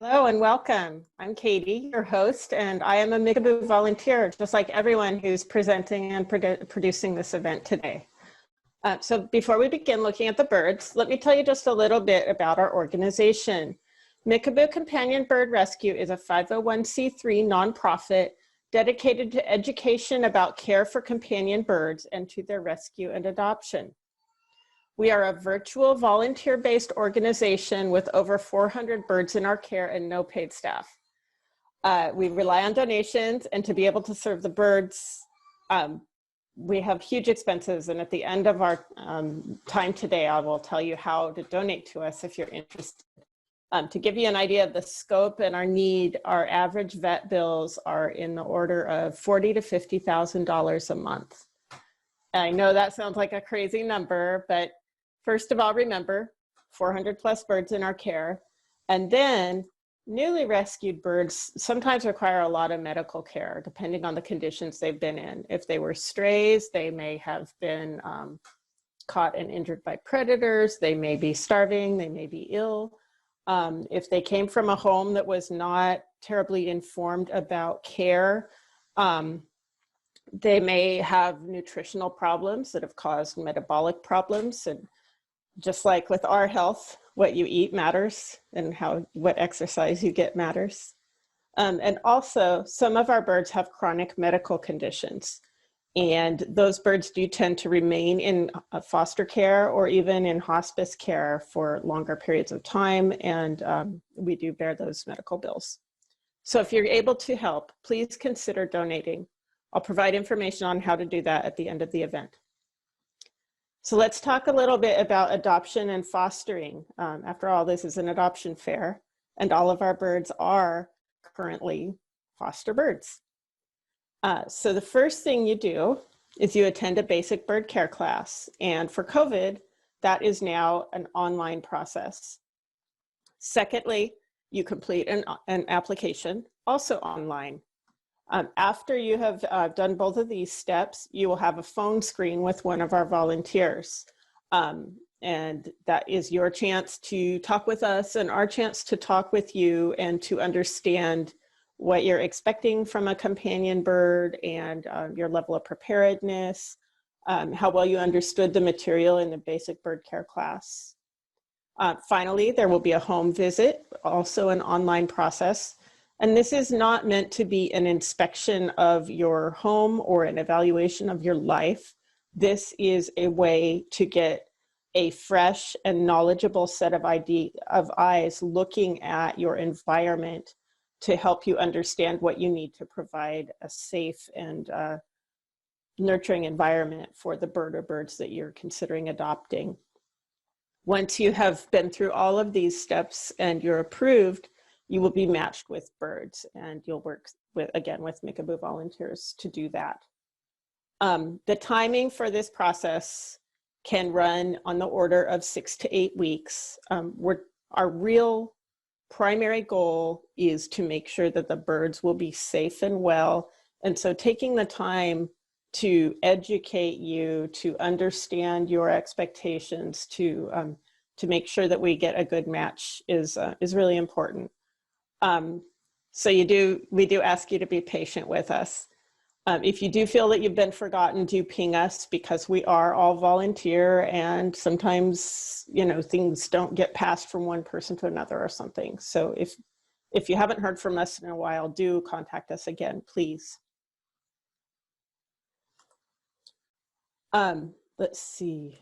Hello and welcome. I'm Katie, your host, and I am a Mickaboo volunteer, just like everyone who's presenting and producing this event today. So before we begin looking at the birds, let me tell you just a little bit about our organization. Mickaboo Companion Bird Rescue is a 501c3 nonprofit dedicated to education about care for companion birds and to their rescue and adoption. We are a virtual volunteer-based organization with over 400 birds in our care and no paid staff. We rely on donations, and to be able to serve the birds, we have huge expenses. And at the end of our time today, I will tell you how to donate to us if you're interested. To give you an idea of the scope and our need, our average vet bills are in the order of $40,000 to $50,000 a month. I know that sounds like a crazy number, but first of all, remember, 400 plus birds in our care. And then newly rescued birds sometimes require a lot of medical care, depending on the conditions they've been in. If they were strays, they may have been caught and injured by predators. They may be starving, they may be ill. If they came from a home that was not terribly informed about care, they may have nutritional problems that have caused metabolic problems. And just like with our health, what you eat matters, and what exercise you get matters. And also, some of our birds have chronic medical conditions, and those birds do tend to remain in foster care or even in hospice care for longer periods of time, and we do bear those medical bills. So if you're able to help, please consider donating. I'll provide information on how to do that at the end of the event. So let's talk a little bit about adoption and fostering. After all, this is an adoption fair, and all of our birds are currently foster birds. So the first thing you do is you attend a basic bird care class. And for COVID, that is now an online process. Secondly, you complete an application, also online. After you have done both of these steps, you will have a phone screen with one of our volunteers. And that is your chance to talk with us and our chance to talk with you and to understand what you're expecting from a companion bird and your level of preparedness, how well you understood the material in the basic bird care class. Finally, there will be a home visit, also an online process. And this is not meant to be an inspection of your home or an evaluation of your life. This is a way to get a fresh and knowledgeable set of eyes looking at your environment to help you understand what you need to provide a safe and nurturing environment for the bird or birds that you're considering adopting. Once you have been through all of these steps and you're approved, you will be matched with birds, and you'll work with Mickaboo volunteers to do that. The timing for this process can run on the order of 6 to 8 weeks. Our real primary goal is to make sure that the birds will be safe and well. And so taking the time to educate you, to understand your expectations, to make sure that we get a good match is really important. So we do ask you to be patient with us. If you do feel that you've been forgotten, do ping us, because we are all volunteer, and sometimes, things don't get passed from one person to another or something. So if you haven't heard from us in a while, do contact us again, please. Let's see.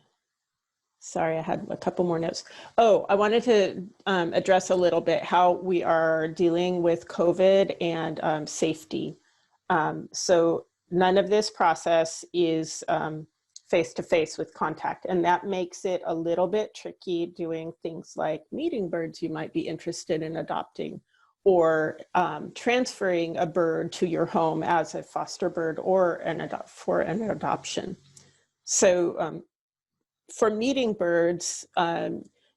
Sorry, I had a couple more notes. Oh, I wanted to address a little bit how we are dealing with COVID and safety. So none of this process is face-to-face with contact, and that makes it a little bit tricky doing things like meeting birds you might be interested in adopting, or transferring a bird to your home as a foster bird or for an adoption. So for meeting birds,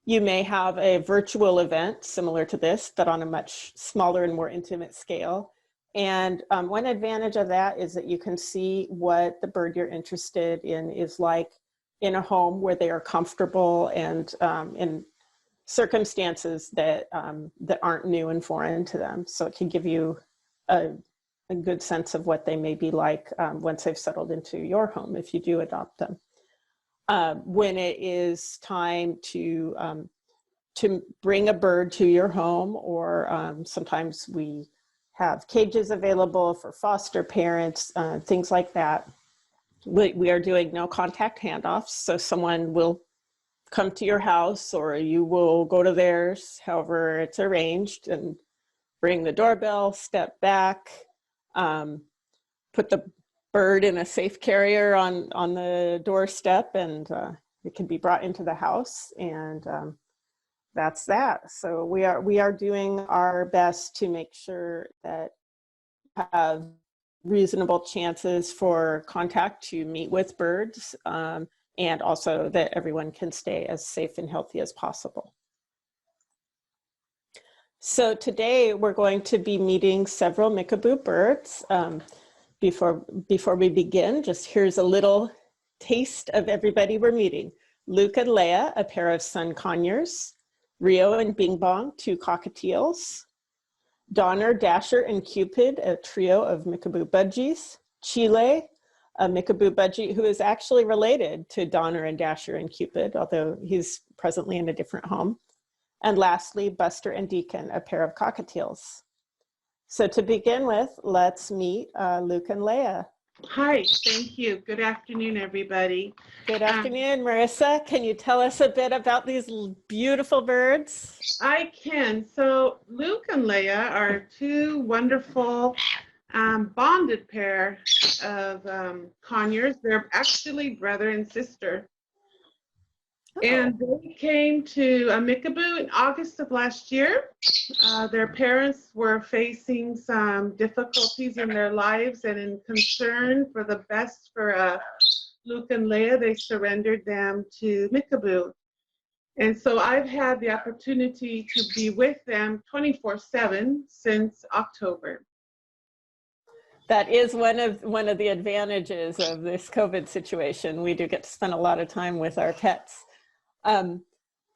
you may have a virtual event similar to this, but on a much smaller and more intimate scale. And one advantage of that is that you can see what the bird you're interested in is like in a home where they are comfortable and circumstances that that aren't new and foreign to them. So it can give you a good sense of what they may be like once they've settled into your home, if you do adopt them. When it is time to bring a bird to your home, or sometimes we have cages available for foster parents, things like that. We are doing no contact handoffs, so someone will come to your house or you will go to theirs, however it's arranged, and ring the doorbell, step back, put the bird in a safe carrier on the doorstep, and it can be brought into the house, and that's that. So we are doing our best to make sure that you have reasonable chances for contact to meet with birds, and also that everyone can stay as safe and healthy as possible. So today we're going to be meeting several Mickaboo birds. Before we begin, just here's a little taste of everybody we're meeting. Luke and Leia, a pair of sun conures. Rio and Bong, 2 cockatiels. Donner, Dasher, and Cupid, a trio of Mickaboo Budgies. Chile, a Mickaboo Budgie who is actually related to Donner and Dasher and Cupid, although he's presently in a different home. And lastly, Buster and Deacon, a pair of cockatiels. So to begin with, let's meet Luke and Leia. Hi, thank you. Good afternoon, everybody. Good afternoon, Marissa. Can you tell us a bit about these beautiful birds? I can. So Luke and Leia are 2 wonderful bonded pair of conures. They're actually brother and sister. Oh. And they came to Mickaboo in August of last year. Their parents were facing some difficulties in their lives, and in concern for the best for Luke and Leia, they surrendered them to Mickaboo. And so I've had the opportunity to be with them 24/7 since October. That is one of the advantages of this COVID situation. We do get to spend a lot of time with our pets.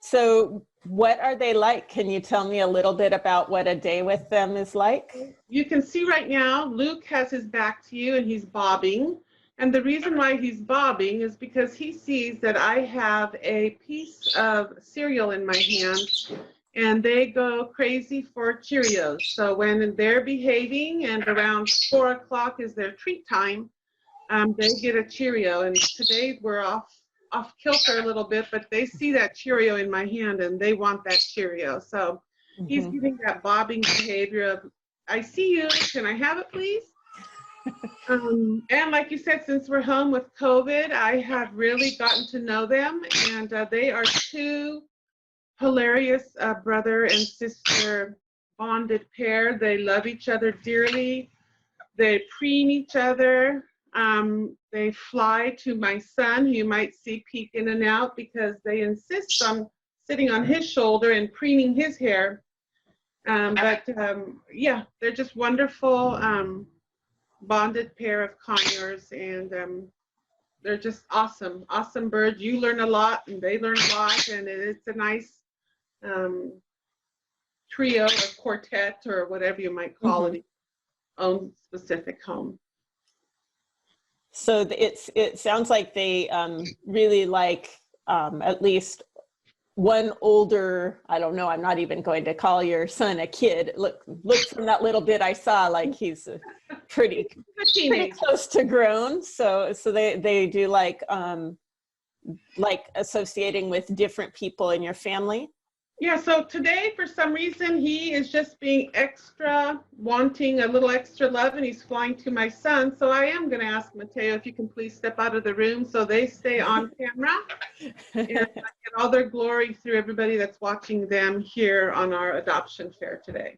So what are they like? Can you tell me a little bit about what a day with them is like? You can see right now, Luke has his back to you and he's bobbing. And the reason why he's bobbing is because he sees that I have a piece of cereal in my hand, and they go crazy for Cheerios. So when they're behaving and around 4 o'clock is their treat time, they get a Cheerio. And today we're off kilter a little bit, but they see that Cheerio in my hand and they want that Cheerio. So he's giving that bobbing behavior of, I see you, can I have it please? And like you said, since we're home with COVID, I have really gotten to know them, and they are 2 hilarious brother and sister bonded pair. They love each other dearly. They preen each other. They fly to my son, who you might see peek in and out, because they insist on sitting on his shoulder and preening his hair. Yeah, they're just wonderful bonded pair of conures, and they're just awesome birds. You learn a lot and they learn a lot, and it's a nice trio or quartet or whatever you might call it, own specific home. So it sounds like they really like at least one older, I don't know, I'm not even going to call your son a kid. Look from that little bit I saw, like he's pretty close to grown. So they do like associating with different people in your family. Yeah, so today, for some reason, he is just being extra, wanting a little extra love, and he's flying to my son. So I am going to ask Mateo if you can please step out of the room so they stay on camera and get all their glory through everybody that's watching them here on our adoption fair today.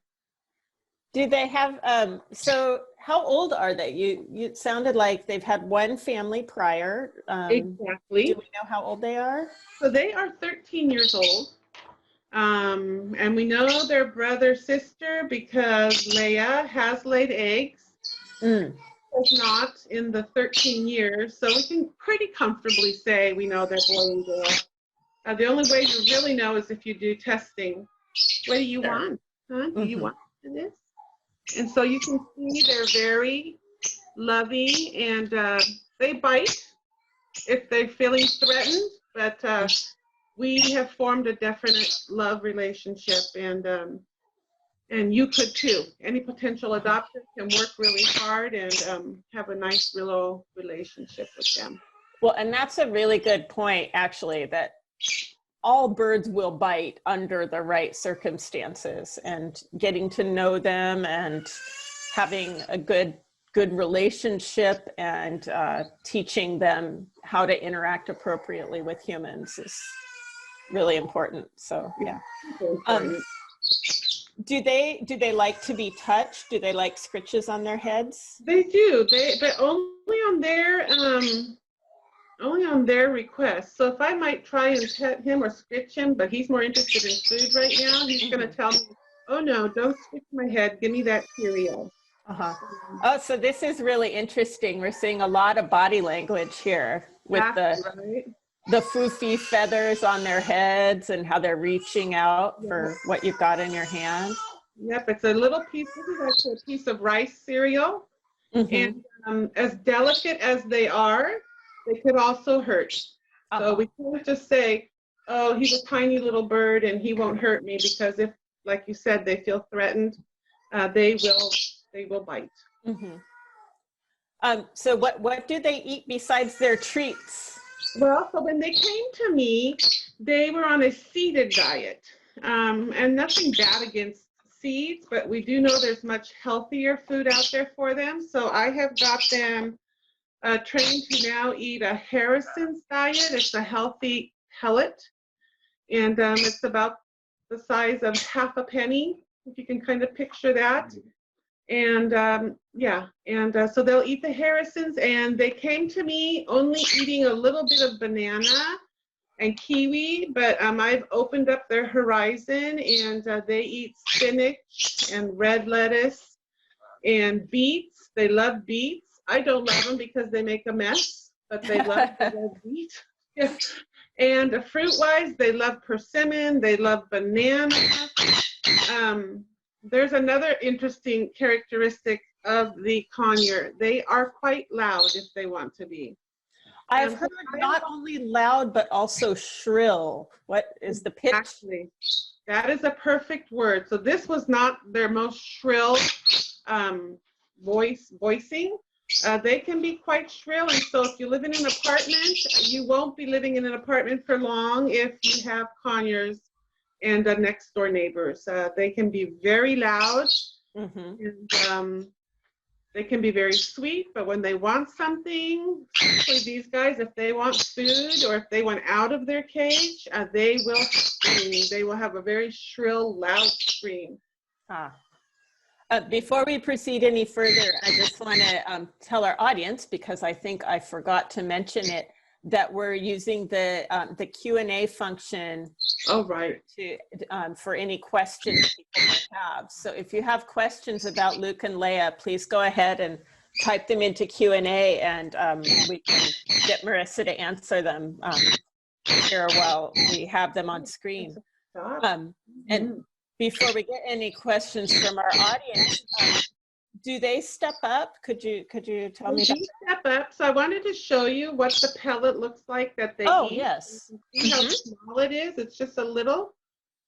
Do they have, so how old are they? You sounded like they've had one family prior. Exactly. Do we know how old they are? So they are 13 years old. And we know they're brother-sister because Leia has laid eggs. Has not in the 13 years. So we can pretty comfortably say we know they're boy and girl. The only way you really know is if you do testing. What do you want? Huh? Do you want this? And so you can see they're very loving, and they bite if they're feeling threatened, but we have formed a definite love relationship, and you could too. Any potential adopter can work really hard and have a nice little relationship with them. Well, and that's a really good point, actually, that all birds will bite under the right circumstances, and getting to know them and having a good relationship and teaching them how to interact appropriately with humans is really important. So yeah. Do they like to be touched? Do they like scritches on their heads? They do. But only on their request. So if I might try and pet him or scritch him, but he's more interested in food right now, he's going to tell me, "Oh no, don't scritch my head. Give me that cereal." Oh, so this is really interesting. We're seeing a lot of body language here with the foofy feathers on their heads and how they're reaching out for what you've got in your hand. Yep, it's a little piece. This is actually a piece of rice cereal. And as delicate as they are, they could also hurt. So we can't just say, "Oh, he's a tiny little bird and he won't hurt me," because if, like you said, they feel threatened, they will bite. So what do they eat besides their treats? Well, so when they came to me, they were on a seeded diet, and nothing bad against seeds, but we do know there's much healthier food out there for them. So I have got them trained to now eat a Harrison's diet. It's a healthy pellet, and it's about the size of half a penny, if you can kind of picture that. And so they'll eat the Harrisons, and they came to me only eating a little bit of banana and kiwi, but I've opened up their horizon, and they eat spinach and red lettuce and beets. They love beets. I don't love them because they make a mess, but they love the red beet. And fruit-wise, they love persimmon. They love banana. There's another interesting characteristic of the conure. They are quite loud if they want to be. I've heard not only loud, but also shrill. What is the pitch? Actually, that is a perfect word. So this was not their most shrill voicing. They can be quite shrill, and so if you live in an apartment, you won't be living in an apartment for long if you have conures and next door neighbors. They can be very loud, and they can be very sweet, but when they want something, especially these guys, if they want food or if they want out of their cage, they will scream. They will have a very shrill, loud scream. Before we proceed any further, I just want to tell our audience, because I think I forgot to mention it, that we're using the Q&A function for any questions people might have. So if you have questions about Luke and Leia, please go ahead and type them into Q&A, and we can get Marissa to answer them here while we have them on screen. And before we get any questions from our audience, do they step up? Could you tell me that? Step up. So I wanted to show you what the pellet looks like that they eat. Oh, yes. You can see how small it is. It's just a little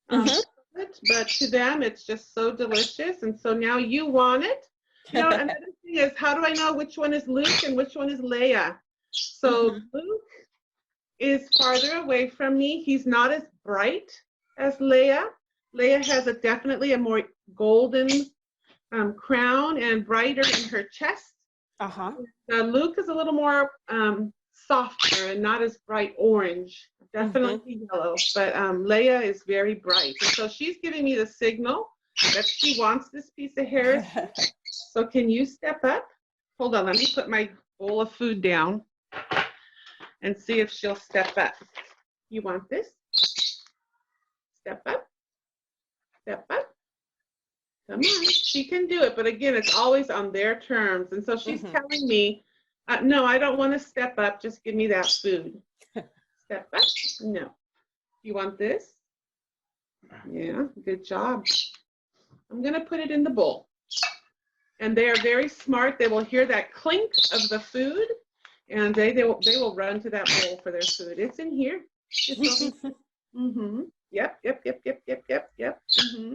pellet, but to them it's just so delicious. And so now you want it. You know, another thing is, how do I know which one is Luke and which one is Leia? So Luke is farther away from me. He's not as bright as Leia. Leia has definitely a more golden crown and brighter in her chest. Luke is a little more softer and not as bright orange, definitely yellow, but Leia is very bright. And so she's giving me the signal that she wants this piece of Harris. So can you step up? Hold on, let me put my bowl of food down and see if she'll step up. You want this? Step up. Step up. Come on, she can do it, but again, it's always on their terms. And so she's telling me, no, I don't want to step up, just give me that food. Step up? No. You want this? Yeah, good job. I'm gonna put it in the bowl. And they are very smart. They will hear that clink of the food, and they will run to that bowl for their food. It's in here. Mm-hmm. Yep. Mm-hmm.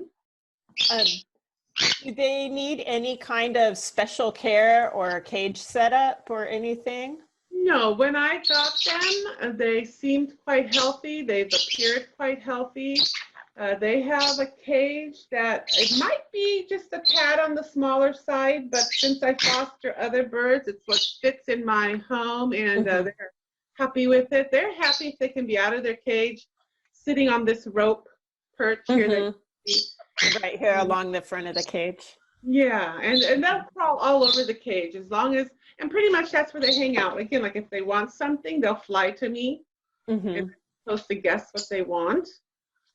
Do they need any kind of special care or cage setup or anything? No, when I got them, they seemed quite healthy. They've appeared quite healthy. They have a cage that it might be just a tad on the smaller side, but since I foster other birds, it's what fits in my home, and they're happy with it. They're happy if they can be out of their cage, sitting on this rope perch here. Right here along the front of the cage. Yeah, and they'll crawl all over the cage as long as, and pretty much that's where they hang out. Again, like if they want something, they'll fly to me, and I'm supposed to guess what they want.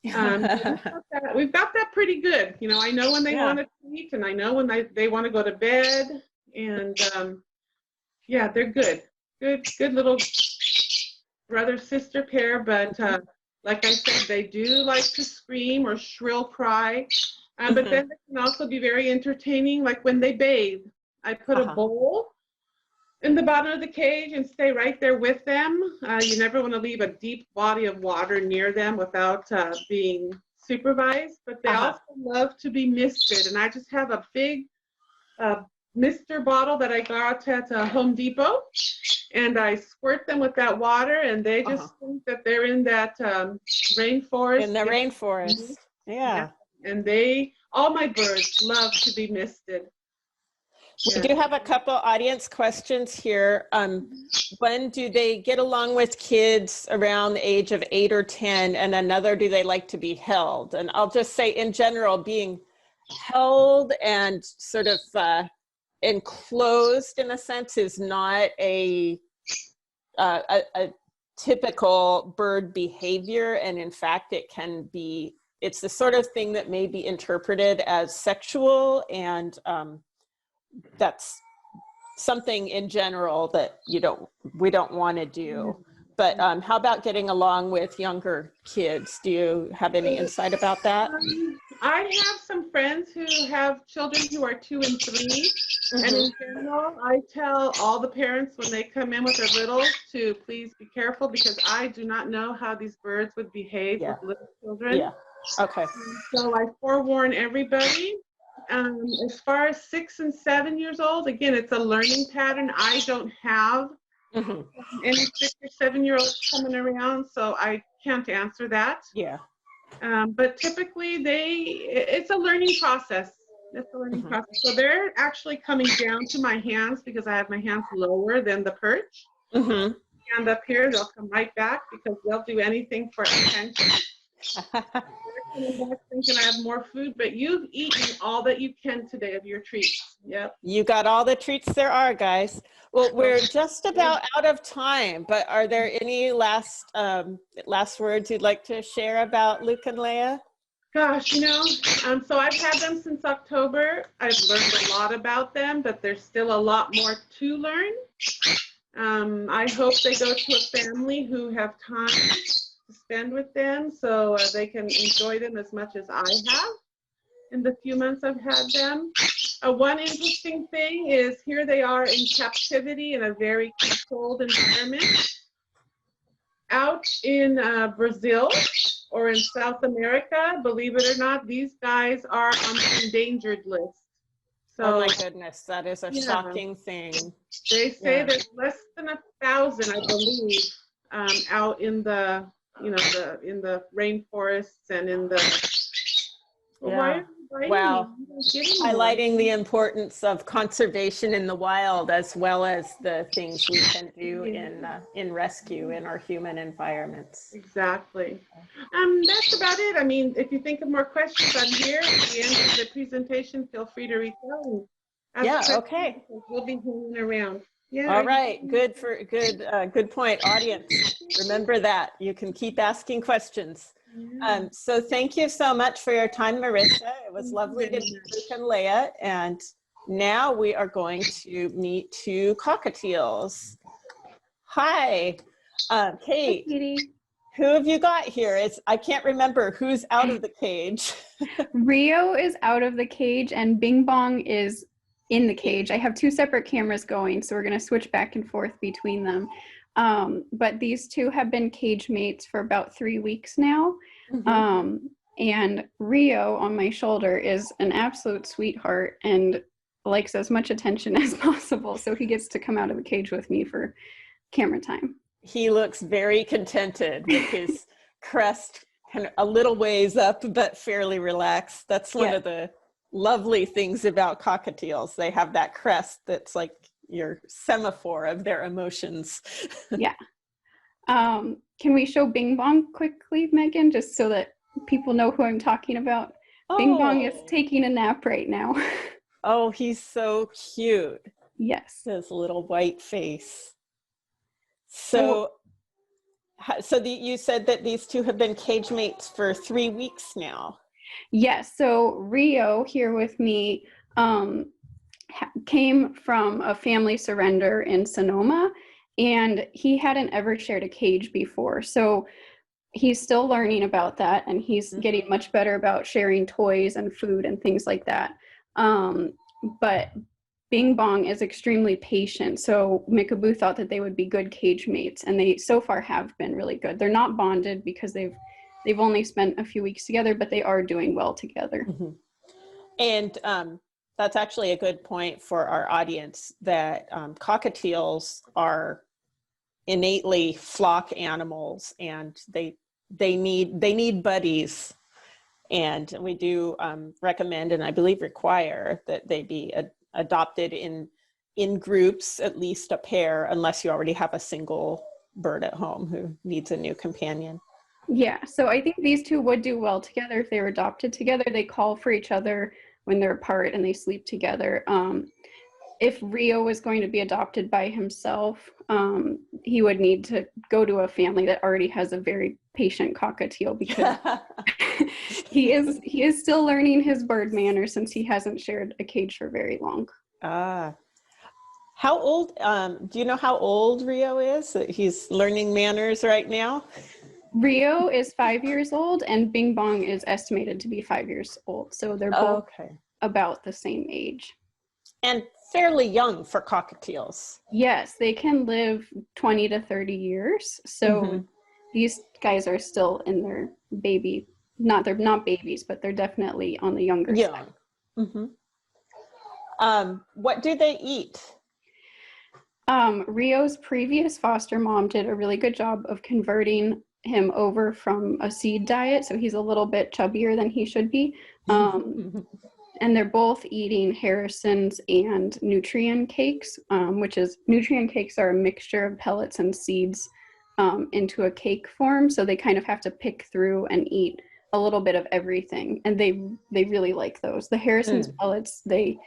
We've got that pretty good. You know, I know when they want to eat, and I know when they want to go to bed, and yeah, they're good little brother-sister pair. But like I said, they do like to scream or shrill cry, but then they can also be very entertaining. Like when they bathe, I put a bowl in the bottom of the cage and stay right there with them. You never want to leave a deep body of water near them without being supervised, but they also love to be misted. And I just have a big mister bottle that I got at Home Depot, and I squirt them with that water, and they just think that they're in that rainforest. In the rainforest, yeah. And all my birds love to be misted. We do have a couple audience questions here. One, do they get along with kids around the age of 8 or 10? And another, do they like to be held? And I'll just say in general, being held and sort of enclosed in a sense is not a typical bird behavior. And in fact, it's the sort of thing that may be interpreted as sexual, and that's something in general that we don't want to do. But how about getting along with younger kids? Do you have any insight about that? I have some friends who have children who are 2 and 3, and in general, I tell all the parents when they come in with their littles to please be careful, because I do not know how these birds would behave with little children. Yeah. Okay. So I forewarn everybody. As far as 6 and 7 years old, again, it's a learning pattern. I don't have any 6 or 7-year-olds coming around, so I can't answer that. Yeah. But typically it's a learning process. It's a learning process. So they're actually coming down to my hands because I have my hands lower than the perch. And up here, they'll come right back because they'll do anything for attention. Thinking I have more food, but you've eaten all that you can today of your treats. Yep. You got all the treats there are, guys. Well, we're just about out of time, but are there any last words you'd like to share about Luke and Leia? Gosh, so I've had them since October. I've learned a lot about them, but there's still a lot more to learn. I hope they go to a family who have time to spend with them so they can enjoy them as much as I have in the few months I've had them. One interesting thing is here they are in captivity in a very controlled environment. Out in Brazil or in South America, believe it or not, these guys are on the endangered list. So, oh my goodness, that is a shocking thing. They say there's less than 1,000, I believe, out in the in the rainforests and in the. Wow. Highlighting the importance of conservation in the wild as well as the things we can do in rescue in our human environments. Exactly. That's about it. I mean, if you think of more questions, I'm here at the end of the presentation. Feel free to reach out. Okay. We'll be hanging around. Yeah. All right. Good point, audience. Remember that you can keep asking questions. So thank you so much for your time, Marissa. It was lovely to meet Luke and Leia. And now we are going to meet 2 cockatiels. Hi, Kate. Hi, Who have you got here? I can't remember who's out of the cage. Rio is out of the cage and Bing Bong is in the cage. I have two separate cameras going, so we're going to switch back and forth between them. But these two have been cage mates for about 3 weeks now. And Rio on my shoulder is an absolute sweetheart and likes as much attention as possible. So he gets to come out of the cage with me for camera time. He looks very contented with his crest kind of a little ways up, but fairly relaxed. That's one of the lovely things about cockatiels. They have that crest that's like your semaphore of their emotions. Yeah. Can we show Bing Bong quickly, Megan, just so that people know who I'm talking about? Bing Bong is taking a nap right now. Oh, he's so cute. Yes. His little white face. So you said that these two have been cage mates for 3 weeks now. Yes. So Rio here with me came from a family surrender in Sonoma, and he hadn't ever shared a cage before. So he's still learning about that, and he's getting much better about sharing toys and food and things like that. But Bing Bong is extremely patient, so Mickaboo thought that they would be good cage mates, and they so far have been really good. They're not bonded because they've only spent a few weeks together, but they are doing well together. And that's actually a good point for our audience, that cockatiels are innately flock animals, and they need buddies. And we do recommend, and I believe require, that they be adopted in groups, at least a pair, unless you already have a single bird at home who needs a new companion. Yeah, so I think these two would do well together if they were adopted together. They call for each other when they're apart and they sleep together. If Rio was going to be adopted by himself, he would need to go to a family that already has a very patient cockatiel, because he is still learning his bird manners since he hasn't shared a cage for very long. How old, do you know how old Rio is? He's learning manners right now? Rio is 5 years old and Bing Bong is estimated to be 5 years old. So they're both about the same age. And fairly young for cockatiels. Yes, they can live 20 to 30 years. So these guys are still in their baby, they're not babies, but they're definitely on the younger side. What do they eat? Rio's previous foster mom did a really good job of converting him over from a seed diet, so he's a little bit chubbier than he should be. And they're both eating Harrison's and Nutrient cakes, Nutrient cakes are a mixture of pellets and seeds into a cake form, so they kind of have to pick through and eat a little bit of everything, and they really like those. The Harrison's pellets they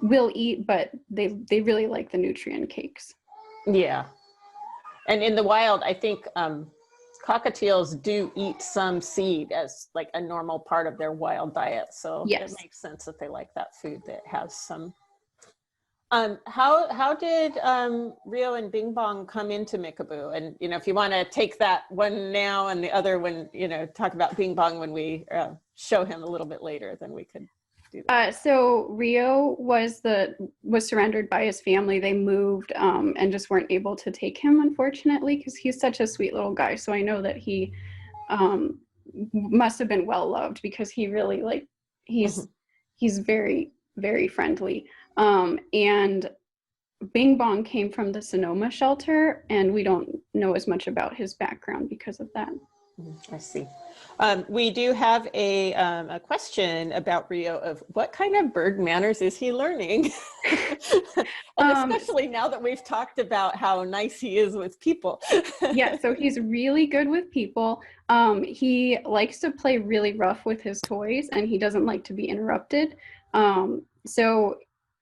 will eat, but they really like the Nutrient cakes. Yeah. And in the wild, I think cockatiels do eat some seed as like a normal part of their wild diet. So it makes sense that they like that food that has some. How did Rio and Bing Bong come into Mickaboo? And, you know, if you want to take that one now and the other one, you know, talk about Bing Bong when we show him a little bit later, then we could do that. So Rio was surrendered by his family. They moved and just weren't able to take him, unfortunately, because he's such a sweet little guy. So I know that he must have been well loved, because he really he's very, very friendly. And Bing Bong came from the Sonoma shelter, and we don't know as much about his background because of that. I see. We do have a question about Rio of what kind of bird manners is he learning? And especially now that we've talked about how nice he is with people. Yeah, so he's really good with people. He likes to play really rough with his toys, and he doesn't like to be interrupted. So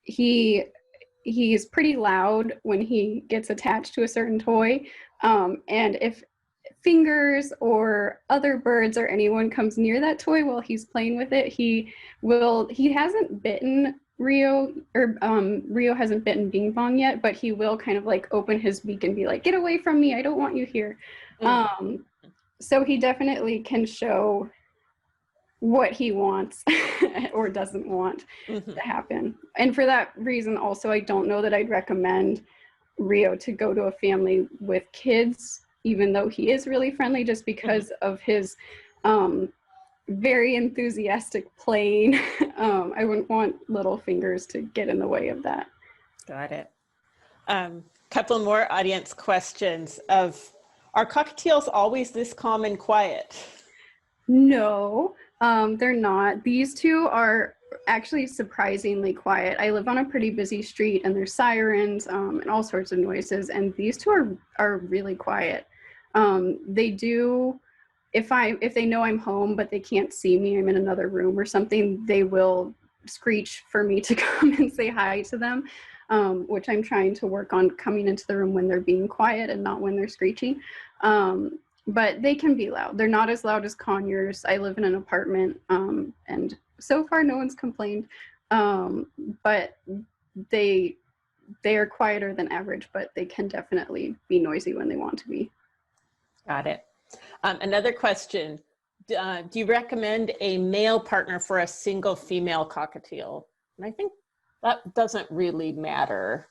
he's pretty loud when he gets attached to a certain toy. And if fingers or other birds or anyone comes near that toy while he's playing with it, he hasn't bitten Rio, or Rio hasn't bitten Bing Bong yet, but he will kind of like open his beak and be like, "Get away from me, I don't want you here." So he definitely can show what he wants or doesn't want to happen. And for that reason also, I don't know that I'd recommend Rio to go to a family with kids, even though he is really friendly, just because of his very enthusiastic playing. I wouldn't want little fingers to get in the way of that. Got it. Couple more audience questions are cockatiels always this calm and quiet? No, they're not. These two are actually surprisingly quiet. I live on a pretty busy street and there's sirens and all sorts of noises, and these two are really quiet. They do, if they know I'm home but they can't see me, I'm in another room or something, they will screech for me to come and say hi to them, which I'm trying to work on coming into the room when they're being quiet and not when they're screeching. But they can be loud. They're not as loud as Conures. I live in an apartment, and so far no one's complained. But they are quieter than average, but they can definitely be noisy when they want to be. Got it. Another question. Do you recommend a male partner for a single female cockatiel? And I think that doesn't really matter.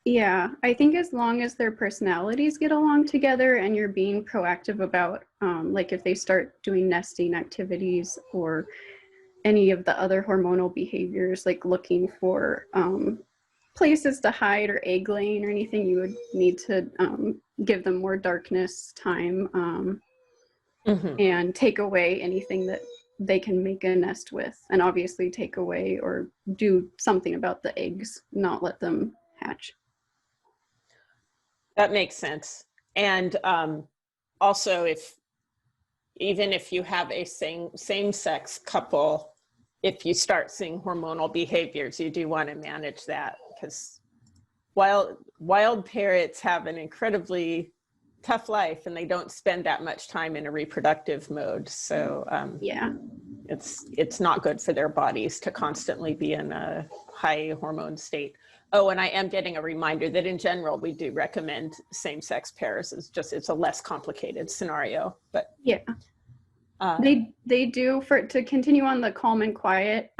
Yeah, I think as long as their personalities get along together and you're being proactive about, like if they start doing nesting activities or any of the other hormonal behaviors, like looking for places to hide or egg laying or anything, you would need to give them more darkness time and take away anything that they can make a nest with, and obviously take away or do something about the eggs, not let them hatch. That makes sense. And also, even if you have a same-sex couple, if you start seeing hormonal behaviors, you do want to manage that, because wild parrots have an incredibly tough life and they don't spend that much time in a reproductive mode. So yeah, it's not good for their bodies to constantly be in a high hormone state. Oh, and I am getting a reminder that in general, we do recommend same-sex pairs. It's a less complicated scenario, but yeah. They do, to continue on the calm and quiet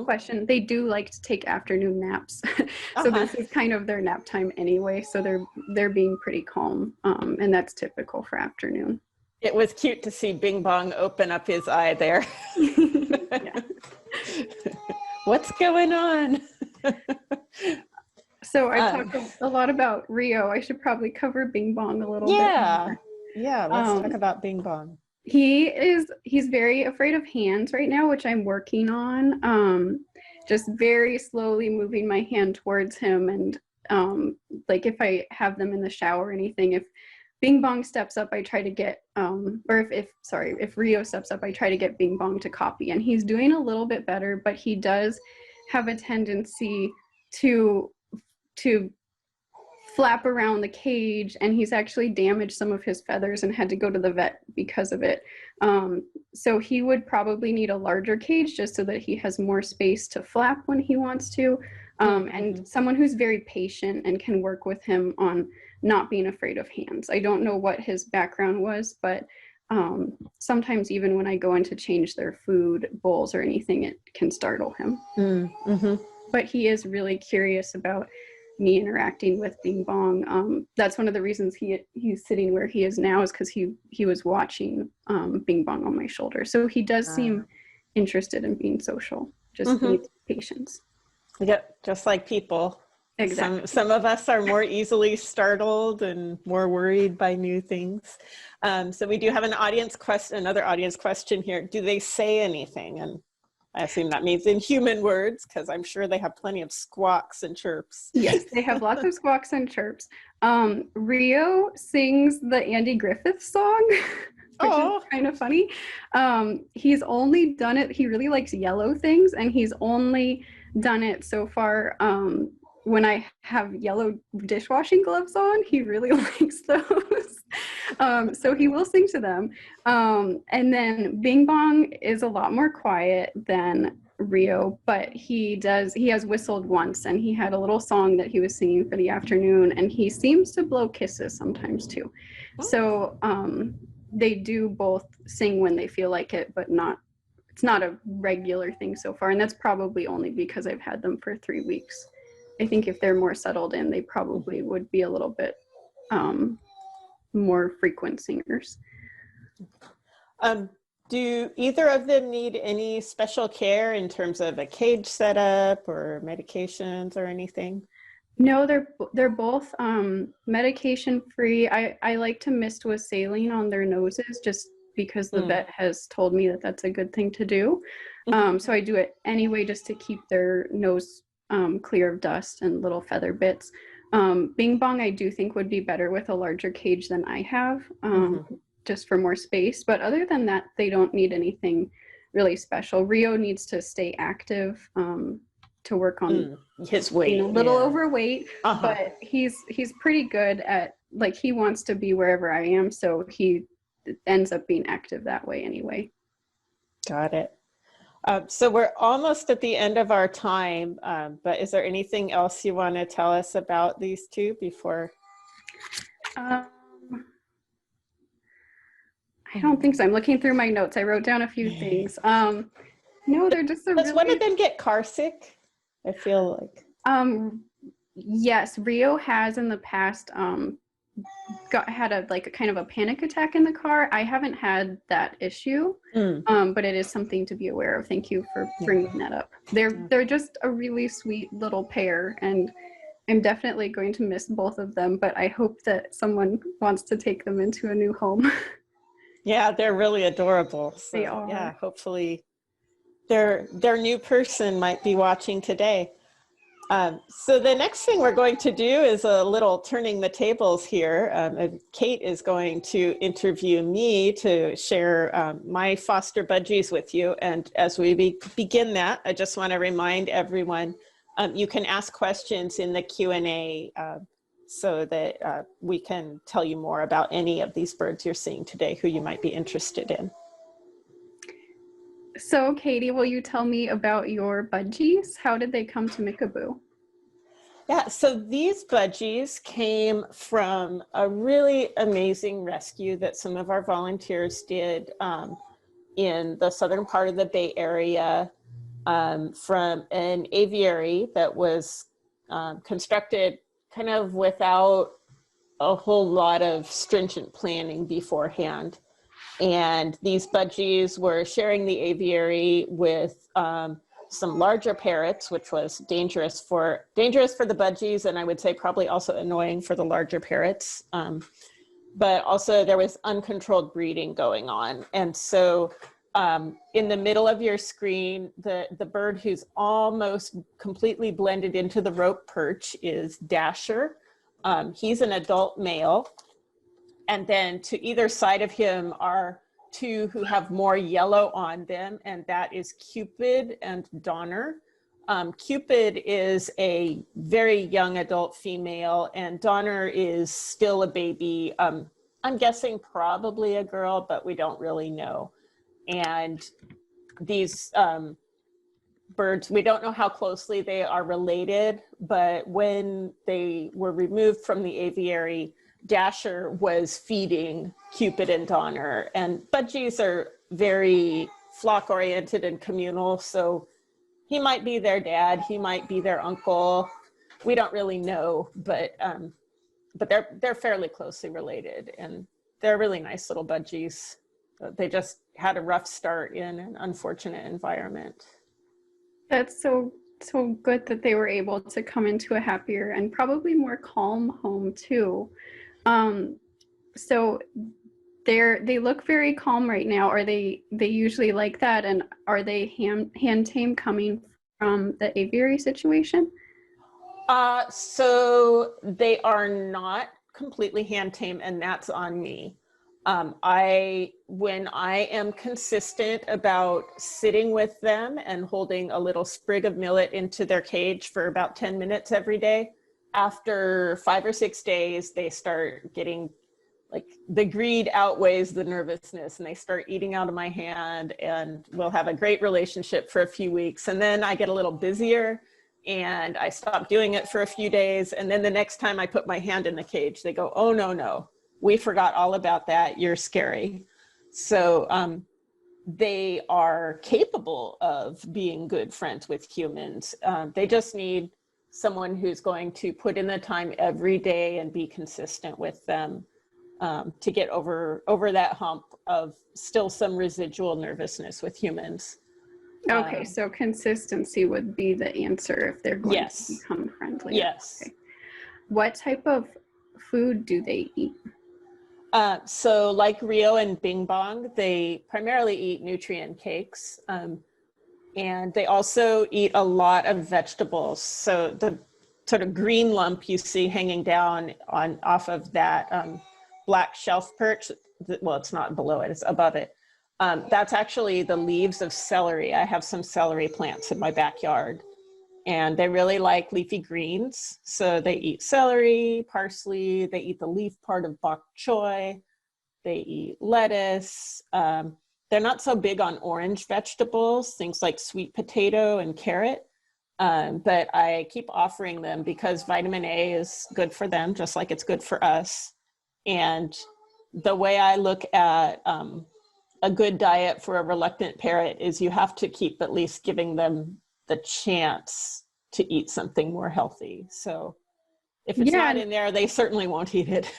question, they do like to take afternoon naps. So this is kind of their nap time anyway. So they're being pretty calm, and that's typical for afternoon. It was cute to see Bing Bong open up his eye there. What's going on? So I talked a lot about Rio. I should probably cover Bing Bong a little bit more. Yeah, let's talk about Bing Bong. He's very afraid of hands right now, which I'm working on. Just very slowly moving my hand towards him, and like if I have them in the shower or anything, if Bing Bong steps up, I try to get if Rio steps up, I try to get Bing Bong to copy, and he's doing a little bit better, but he does have a tendency to flap around the cage, and he's actually damaged some of his feathers and had to go to the vet because of it. So he would probably need a larger cage just so that he has more space to flap when he wants to, and someone who's very patient and can work with him on not being afraid of hands. I don't know what his background was, but sometimes even when I go in to change their food bowls or anything, it can startle him. But he is really curious about me interacting with Bing Bong. That's one of the reasons he's sitting where he is now, is because he was watching Bing Bong on my shoulder. So he does seem interested in being social, just needs patience. Yep, just like people. Exactly. Some of us are more easily startled and more worried by new things. So we do have another audience question here. Do they say anything? And I assume that means in human words, because I'm sure they have plenty of squawks and chirps. Yes, they have lots of squawks and chirps. Rio sings the Andy Griffith song, which is kind of funny. He's only done it, he really likes yellow things, and he's only done it so far when I have yellow dishwashing gloves on. He really likes those. So he will sing to them. And then Bing Bong is a lot more quiet than Rio, but he has whistled once, and he had a little song that he was singing for the afternoon, and he seems to blow kisses sometimes too. So they do both sing when they feel like it, but it's not a regular thing so far. And that's probably only because I've had them for 3 weeks. I think if they're more settled in, they probably would be a little bit more frequent singers. Do either of them need any special care in terms of a cage setup or medications or anything? No, they're both medication free. I like to mist with saline on their noses just because the vet has told me that that's a good thing to do. So I do it anyway just to keep their nose clear of dust and little feather bits. Bing Bong I do think would be better with a larger cage than I have, just for more space. But other than that, they don't need anything really special. Rio needs to stay active to work on his weight. Being a little overweight, but he's pretty good at, like, he wants to be wherever I am, so he ends up being active that way anyway. Got it. So we're almost at the end of our time, but is there anything else you want to tell us about these two before? I don't think so. I'm looking through my notes. I wrote down a few things. No, they're just Does one of them get car sick? I feel like. Yes, Rio has in the past had a kind of a panic attack in the car. I haven't had that issue, but it is something to be aware of. Thank you for bringing that up. They're just a really sweet little pair, and I'm definitely going to miss both of them, but I hope that someone wants to take them into a new home. Yeah, they're really adorable. So, they are. Yeah, hopefully their new person might be watching today. So the next thing we're going to do is a little turning the tables here. Kate is going to interview me to share my foster budgies with you. And as we begin that, I just want to remind everyone, you can ask questions in the Q&A so that we can tell you more about any of these birds you're seeing today who you might be interested in. So Katie, will you tell me about your budgies? How did they come to Mickaboo? Yeah, so these budgies came from a really amazing rescue that some of our volunteers did in the southern part of the Bay Area from an aviary that was constructed kind of without a whole lot of stringent planning beforehand. And these budgies were sharing the aviary with some larger parrots, which was dangerous for the budgies, and I would say probably also annoying for the larger parrots. But also there was uncontrolled breeding going on. And so in the middle of your screen, the bird who's almost completely blended into the rope perch is Dasher. He's an adult male. And then to either side of him are two who have more yellow on them, and that is Cupid and Donner. Cupid is a very young adult female, and Donner is still a baby. I'm guessing probably a girl, but we don't really know. And these birds, we don't know how closely they are related, but when they were removed from the aviary, Dasher was feeding Cupid and Donner, and budgies are very flock oriented and communal. So he might be their dad, he might be their uncle. We don't really know, but they're fairly closely related, and they're really nice little budgies. They just had a rough start in an unfortunate environment. That's so good that they were able to come into a happier and probably more calm home too. So they look very calm right now. Are they usually like that? And are they hand tame coming from the aviary situation? So they are not completely hand tame, and that's on me. When I am consistent about sitting with them and holding a little sprig of millet into their cage for about 10 minutes every day, after 5 or 6 days, they start getting, like, the greed outweighs the nervousness, and they start eating out of my hand, and we'll have a great relationship for a few weeks. And then I get a little busier and I stop doing it for a few days. And then the next time I put my hand in the cage, they go, oh, no, we forgot all about that. You're scary. So they are capable of being good friends with humans. They just need someone who's going to put in the time every day and be consistent with them to get over that hump of still some residual nervousness with humans. Okay, so consistency would be the answer if they're going to become friendly. Yes. Okay. What type of food do they eat? So like Rio and Bing Bong, they primarily eat nutrient cakes. And they also eat a lot of vegetables. So the sort of green lump you see hanging down off of that black shelf perch, well, it's not below it, it's above it. That's actually the leaves of celery. I have some celery plants in my backyard, and they really like leafy greens. So they eat celery, parsley, they eat the leaf part of bok choy, they eat lettuce. They're not so big on orange vegetables, things like sweet potato and carrot, but I keep offering them because vitamin A is good for them, just like it's good for us. And the way I look at a good diet for a reluctant parrot is you have to keep at least giving them the chance to eat something more healthy. So if it's not in there, they certainly won't eat it.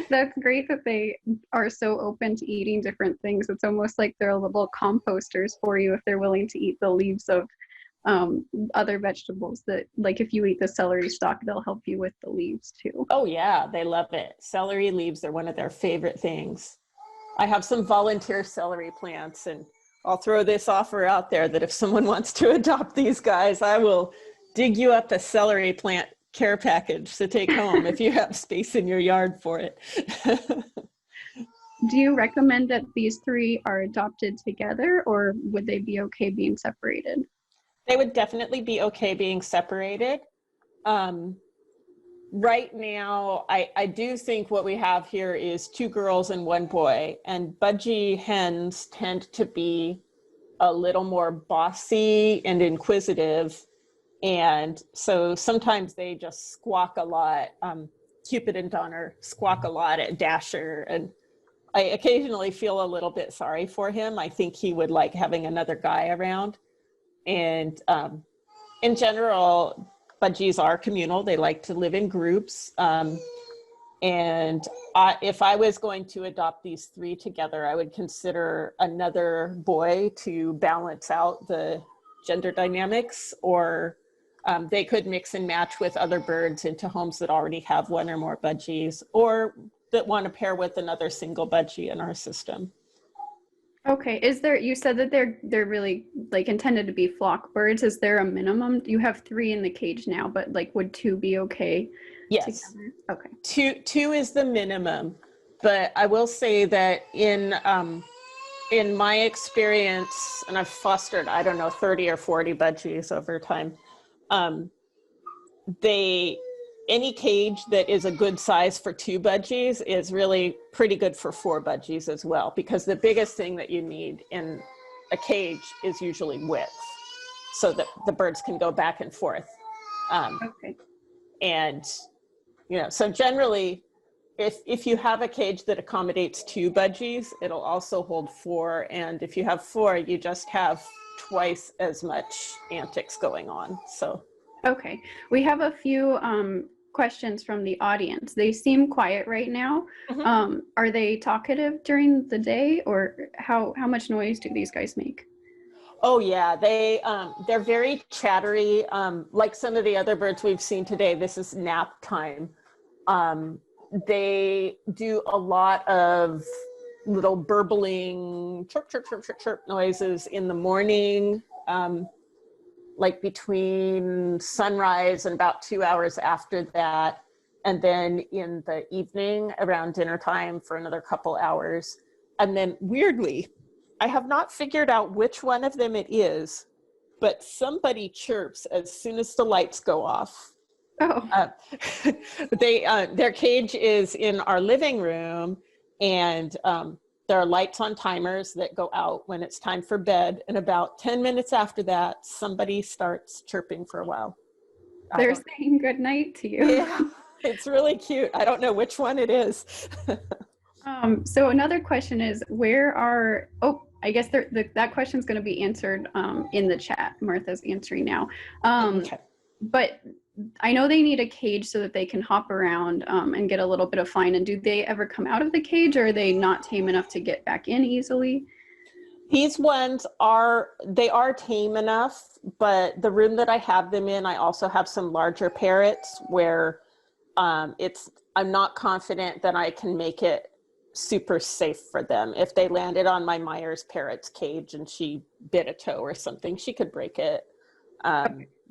That's great that they are so open to eating different things. It's almost like they're little composters for you if they're willing to eat the leaves of other vegetables that, like if you eat the celery stalk, they'll help you with the leaves too. Oh yeah, they love it. Celery leaves are one of their favorite things. I have some volunteer celery plants, and I'll throw this offer out there that if someone wants to adopt these guys, I will dig you up a celery plant care package to take home if you have space in your yard for it. Do you recommend that these three are adopted together, or would they be okay being separated? They would definitely be okay being separated. Right now, I do think what we have here is 2 girls and 1 boy, and budgie hens tend to be a little more bossy and inquisitive. And so sometimes they just squawk a lot. Cupid and Donner squawk a lot at Dasher, and I occasionally feel a little bit sorry for him. I think he would like having another guy around. And in general, budgies are communal. They like to live in groups. And if I was going to adopt these 3 together, I would consider another boy to balance out the gender dynamics, or they could mix and match with other birds into homes that already have 1 or more budgies, or that want to pair with another single budgie in our system. Okay, you said that they're really like intended to be flock birds. Is there a minimum? You have 3 in the cage now, but like would 2 be okay? Yes. Together? Okay. Two is the minimum, but I will say that in my experience, and I've fostered, I don't know, 30 or 40 budgies over time, any cage that is a good size for 2 budgies is really pretty good for 4 budgies as well, because the biggest thing that you need in a cage is usually width, so that the birds can go back and forth. Okay. And, so generally, if you have a cage that accommodates 2 budgies, it'll also hold 4. And if you have 4, you just have twice as much antics going on. So. Okay. We have a few questions from the audience. They seem quiet right now. Mm-hmm. Are they talkative during the day, or how much noise do these guys make? Oh yeah, they're very chattery. Like some of the other birds we've seen today, this is nap time. They do a lot of little burbling chirp, chirp, chirp, chirp, chirp noises in the morning, like between sunrise and about 2 hours after that. And then in the evening around dinner time for another couple hours. And then weirdly, I have not figured out which one of them it is, but somebody chirps as soon as the lights go off. Oh. Their cage is in our living room, and there are lights on timers that go out when it's time for bed. And about 10 minutes after that, somebody starts chirping for a while. They're saying good night to you. Yeah. It's really cute. I don't know which one it is. So another question is, where are, oh, I guess that question is going to be answered in the chat. Martha's answering now. Okay. But I know they need a cage so that they can hop around and get a little bit of fun. And do they ever come out of the cage, or are they not tame enough to get back in easily? These ones are tame enough, but the room that I have them in, I also have some larger parrots where I'm not confident that I can make it super safe for them. If they landed on my Myers parrot's cage and she bit a toe or something, she could break it.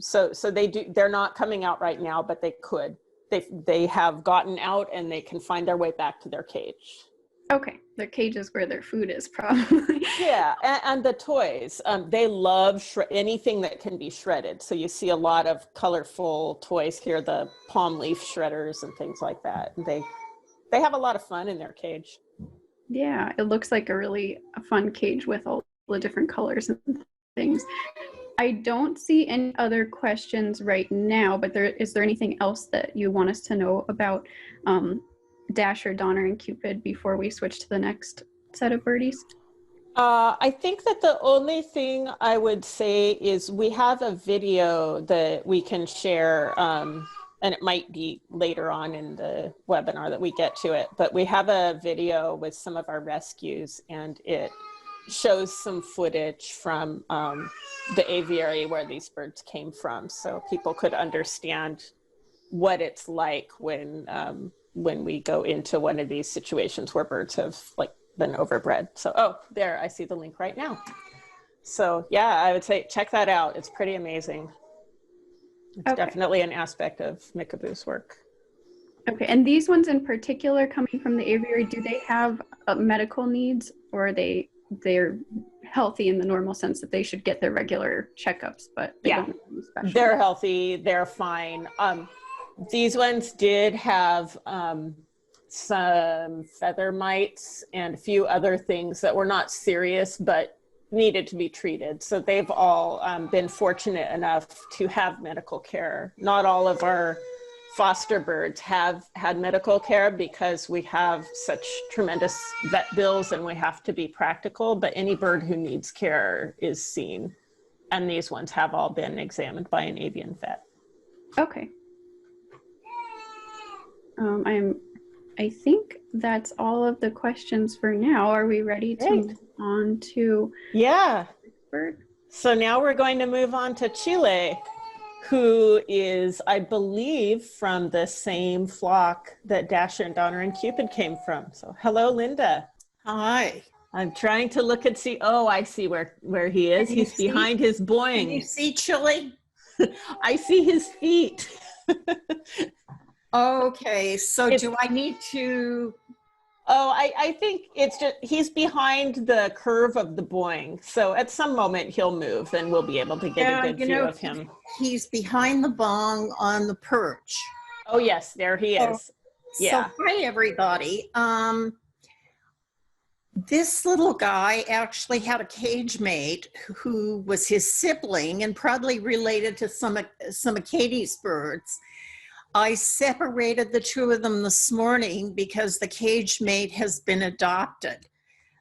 So they're not coming out right now, but they could. They have gotten out and they can find their way back to their cage. Okay, their cage is where their food is, probably. Yeah, and the toys. They love anything that can be shredded. So you see a lot of colorful toys here, the palm leaf shredders and things like that. They have a lot of fun in their cage. Yeah, it looks like a fun cage with all the different colors and things. I don't see any other questions right now, but is there anything else that you want us to know about Dasher, Donner, and Cupid before we switch to the next set of birdies? I think that the only thing I would say is we have a video that we can share, and it might be later on in the webinar that we get to it, but we have a video with some of our rescues, and it shows some footage from the aviary where these birds came from, so people could understand what it's like when we go into one of these situations where birds have been overbred. So, there, I see the link right now. So yeah, I would say check that out. It's pretty amazing. It's definitely an aspect of Mickaboo's work. Okay, and these ones in particular coming from the aviary, do they have medical needs, or they're healthy in the normal sense that they should get their regular checkups, but they don't have any special? They're healthy, they're fine. These ones did have some feather mites and a few other things that were not serious but needed to be treated. So they've all been fortunate enough to have medical care. Not all of our foster birds have had medical care because we have such tremendous vet bills and we have to be practical, but any bird who needs care is seen. And these ones have all been examined by an avian vet. Okay. I think that's all of the questions for now. Are we ready to move on to bird? So now we're going to move on to Chile, who is, I believe, from the same flock that Dasher and Donner and Cupid came from. So hello, Linda. Hi. I'm trying to look and see. Oh, I see where he is. He's behind his Boing. Can you see Chile? I see his feet. Okay, so do I need to? Oh, I think it's just, he's behind the curve of the Boing. So at some moment he'll move and we'll be able to get a good view of him. He's behind the Bong on the perch. Oh yes, there he is. Yeah. So hi everybody. This little guy actually had a cage mate who was his sibling and probably related to some of Katie's birds. I separated the two of them this morning because the cage mate has been adopted.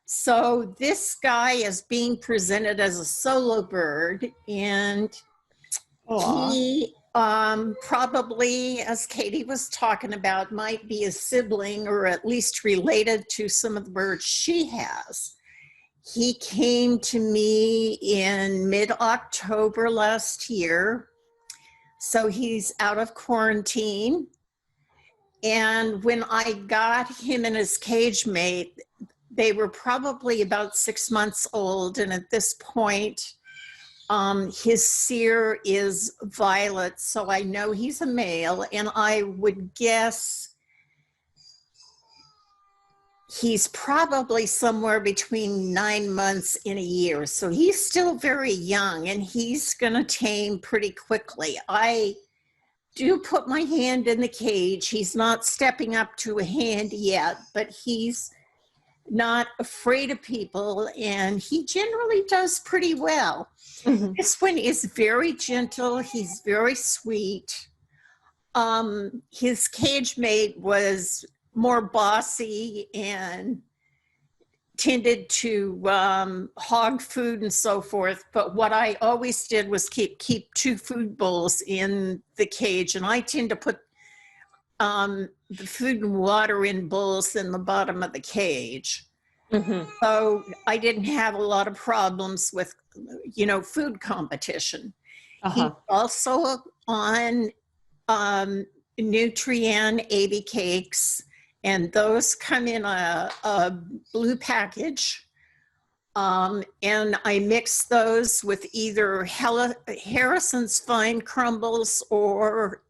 So this guy is being presented as a solo bird, and he probably, as Katie was talking about, might be a sibling or at least related to some of the birds she has. He came to me in mid-October last year. So he's out of quarantine. And when I got him and his cage mate, they were probably about 6 months old. And at this point, his cere is violet. So I know he's a male, and I would guess he's probably somewhere between 9 months and a year. So he's still very young, and he's gonna tame pretty quickly. I do put my hand in the cage. He's not stepping up to a hand yet, but he's not afraid of people, and he generally does pretty well. Mm-hmm. This one is very gentle. He's very sweet. his cage mate was more bossy and tended to hog food and so forth. But what I always did was keep 2 food bowls in the cage, and I tend to put the food and water in bowls in the bottom of the cage. So I didn't have a lot of problems with, food competition. He's also on Nutrien AB cakes, and those come in a blue package. And I mix those with either Harrison's Fine Crumbles or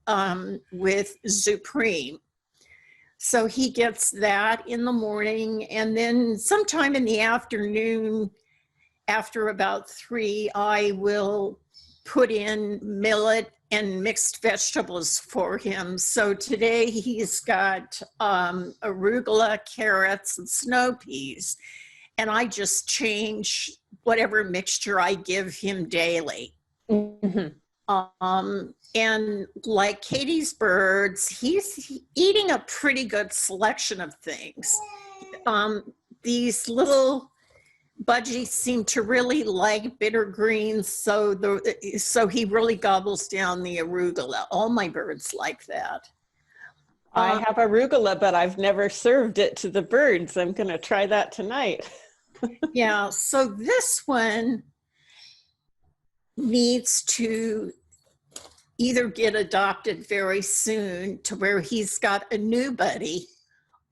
with Supreme. So he gets that in the morning, and then sometime in the afternoon, after about 3, I will put in millet and mixed vegetables for him. So today he's got arugula, carrots, and snow peas. And I just change whatever mixture I give him daily. And like Katie's birds, he's eating a pretty good selection of things. These little budgies seem to really like bitter greens, so he really gobbles down the arugula. All my birds like that. I have arugula, but I've never served it to the birds. I'm going to try that tonight. Yeah, so this one needs to either get adopted very soon to where he's got a new buddy,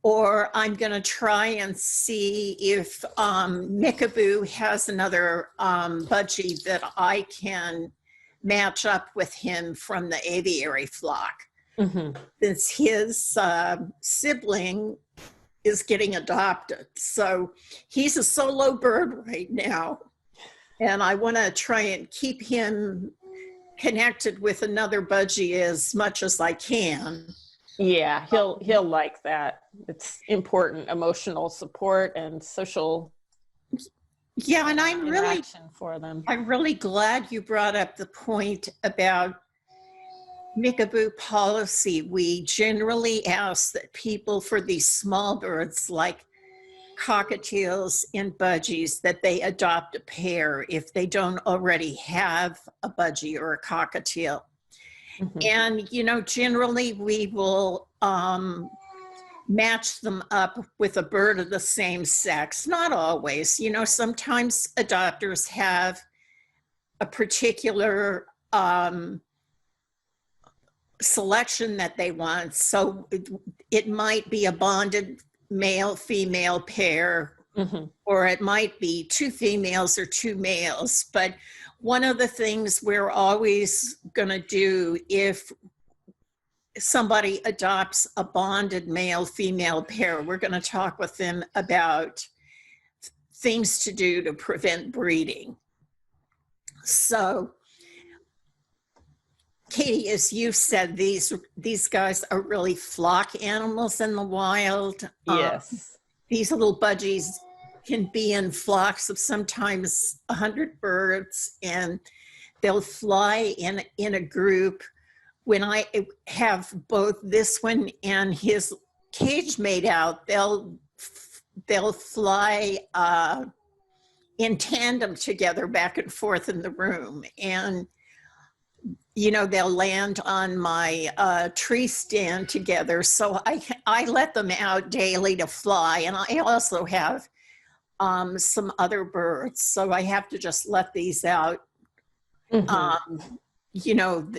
or I'm going to try and see if Mickaboo has another budgie that I can match up with him from the aviary flock. Since his sibling is getting adopted. So he's a solo bird right now. And I want to try and keep him connected with another budgie as much as I can. Yeah, he'll like that. It's important emotional support and social. Yeah, and I'm really glad you brought up the point about Mickaboo policy. We generally ask that people for these small birds like cockatiels and budgies that they adopt a pair if they don't already have a budgie or a cockatiel. And, generally we will match them up with a bird of the same sex. Not always, sometimes adopters have a particular selection that they want. So it might be a bonded male-female pair, or it might be 2 females or 2 males. But one of the things we're always going to do if somebody adopts a bonded male-female pair, we're going to talk with them about things to do to prevent breeding. So Katie, as you said, these guys are really flock animals in the wild. Yes. These little budgies can be in flocks of sometimes 100 birds, and they'll fly in a group. When I have both this one and his cage mate out, they'll fly in tandem together back and forth in the room. And they'll land on my tree stand together. So I let them out daily to fly. And I also have some other birds. So I have to just let these out,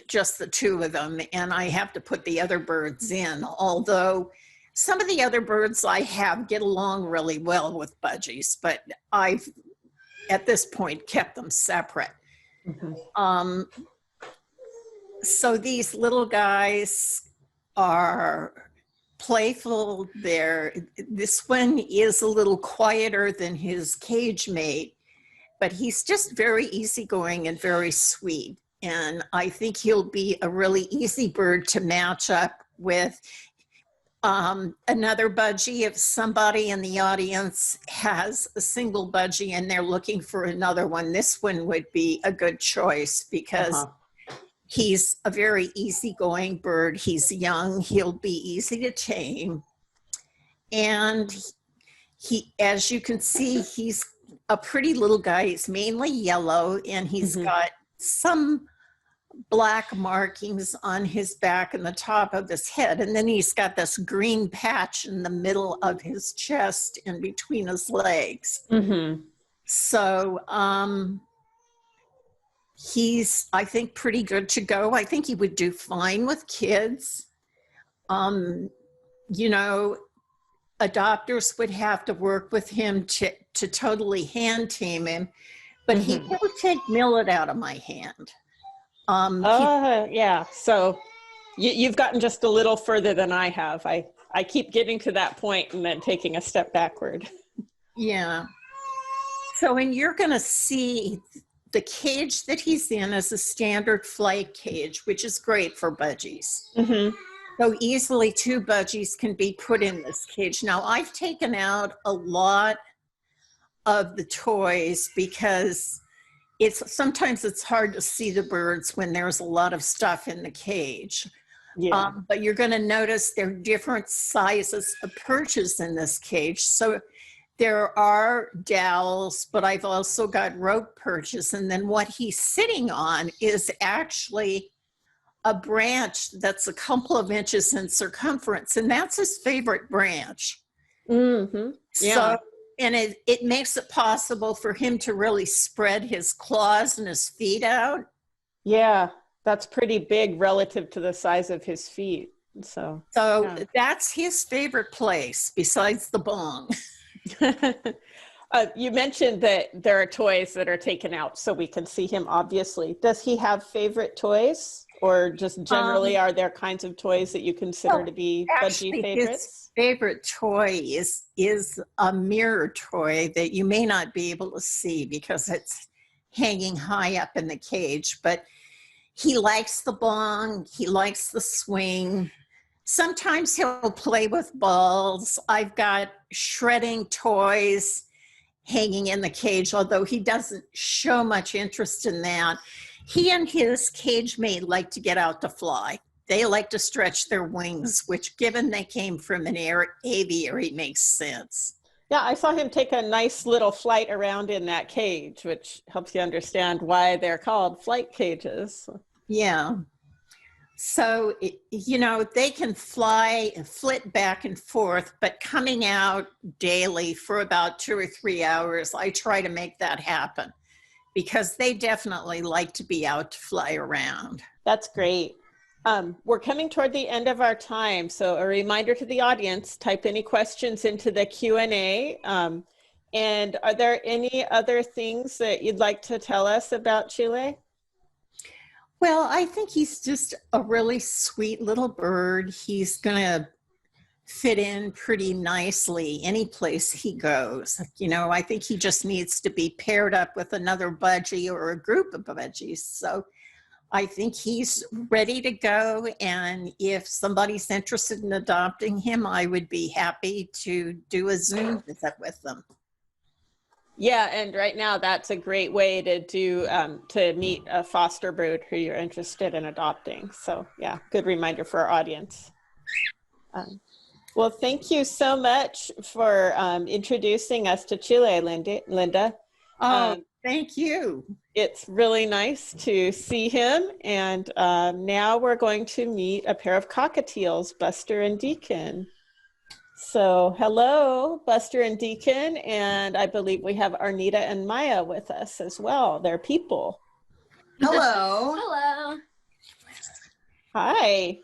just the 2 of them. And I have to put the other birds in. Although some of the other birds I have get along really well with budgies, but I've, at this point, kept them separate. So these little guys are playful. This one is a little quieter than his cage mate, but he's just very easygoing and very sweet. And I think he'll be a really easy bird to match up with another budgie. If somebody in the audience has a single budgie and they're looking for another one, this one would be a good choice because He's a very easygoing bird. He's young. He'll be easy to tame. And he, as you can see, he's a pretty little guy. He's mainly yellow, and he's got some black markings on his back and the top of his head. And then he's got this green patch in the middle of his chest and between his legs. So he's, I think, pretty good to go. I think he would do fine with kids. You know, adopters would have to work with him to totally hand tame him, but he will take millet out of my hand. Yeah. So you've gotten just a little further than I have. I keep getting to that point and then taking a step backward. Yeah. So, and you're going to see the cage that he's in is a standard flight cage, which is great for budgies. So easily 2 budgies can be put in this cage. Now, I've taken out a lot of the toys because sometimes it's hard to see the birds when there's a lot of stuff in the cage. Yeah. But you're going to notice there are different sizes of perches in this cage. So there are dowels, but I've also got rope perches. And then what he's sitting on is actually a branch that's a couple of inches in circumference, and that's his favorite branch. Yeah. So, and it makes it possible for him to really spread his claws and his feet out. Yeah, that's pretty big relative to the size of his feet. So that's his favorite place besides the bong. You mentioned that there are toys that are taken out so we can see him, obviously. Does he have favorite toys? Or just generally, are there kinds of toys that you consider to be budgie favorites? His favorite toy is a mirror toy that you may not be able to see because it's hanging high up in the cage. But he likes the bong. He likes the swing. Sometimes he'll play with balls. I've got shredding toys hanging in the cage, although he doesn't show much interest in that. He and his cage mate like to get out to fly. They like to stretch their wings, which, given they came from an aviary, makes sense. Yeah, I saw him take a nice little flight around in that cage, which helps you understand why they're called flight cages. Yeah. So, you know, they can flit back and forth, but coming out daily for about 2 or 3 hours, I try to make that happen, because they definitely like to be out to fly around. That's great. We're coming toward the end of our time, so a reminder to the audience, type any questions into the Q&A. And are there any other things that you'd like to tell us about Chile? Well, I think he's just a really sweet little bird. He's going to fit in pretty nicely any place he goes. You know, I think he just needs to be paired up with another budgie or a group of budgies. So I think he's ready to go. And if somebody's interested in adopting him, I would be happy to do a Zoom visit with them. Yeah, and right now that's a great way to do to meet a foster brood who you're interested in adopting. So yeah, good reminder for our audience. Well, thank you so much for introducing us to Chile, Linda. Thank you. It's really nice to see him. And now we're going to meet a pair of cockatiels, Buster and Deacon. So hello, Buster and Deacon. And I believe we have Arnita and Maya with us as well. They're people. Hello. Hello. Hi.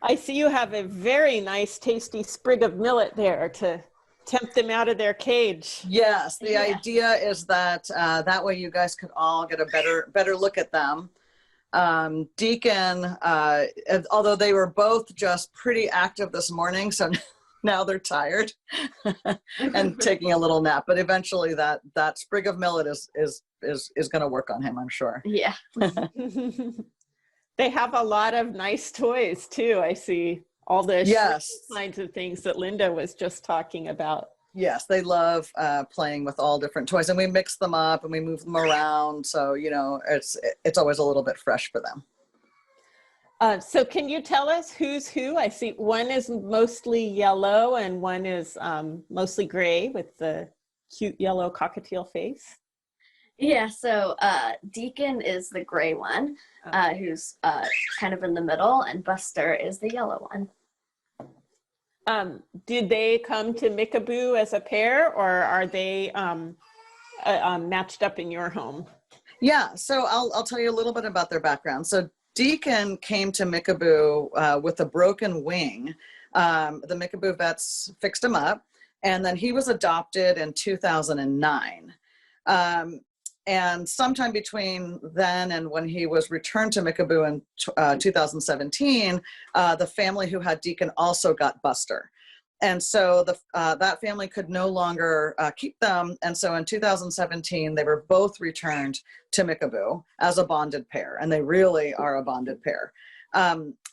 I see you have a very nice, tasty sprig of millet there to tempt them out of their cage. Yes, the idea is that that way you guys could all get a better look at them. Deacon, although they were both just pretty active this morning, so now they're tired and taking a little nap. But eventually, that sprig of millet is going to work on him, I'm sure. Yeah. They have a lot of nice toys too. I see all the kinds of things that Linda was just talking about. Yes, they love playing with all different toys, and we mix them up and we move them around. So, you know, it's always a little bit fresh for them. So can you tell us who's who? I see one is mostly yellow and one is mostly gray with the cute yellow cockatiel face. Yeah, so Deacon is the gray one, who's kind of in the middle, and Buster is the yellow one. Did they come to Mickaboo as a pair, or are they matched up in your home? Yeah, so I'll tell you a little bit about their background. So Deacon came to Mickaboo with a broken wing. The Mickaboo vets fixed him up, and then he was adopted in 2009. And sometime between then and when he was returned to Mickaboo in 2017, the family who had Deacon also got Buster. And so that family could no longer keep them. And so in 2017, they were both returned to Mickaboo as a bonded pair. And they really are a bonded pair.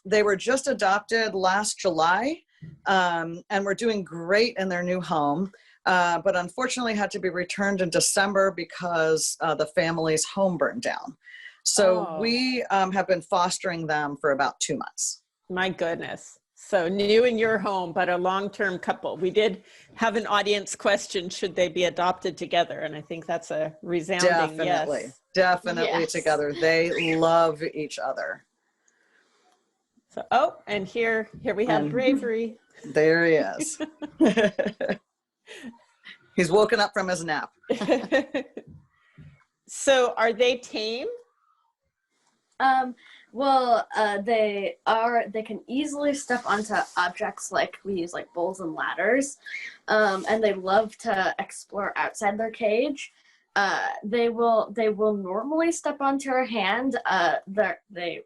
They were just adopted last July and were doing great in their new home. But unfortunately had to be returned in December because the family's home burned down. So we have been fostering them for about 2 months. My goodness. So new in your home, but a long-term couple. We did have an audience question, should they be adopted together? And I think that's a resounding yes. Definitely Yes. together. They love each other. So, and here we have And Bravery. there he is. He's woken up from his nap. So are they tame? Well, they can easily step onto objects, like we use like bowls and ladders, and they love to explore outside their cage. They will normally step onto our hand. They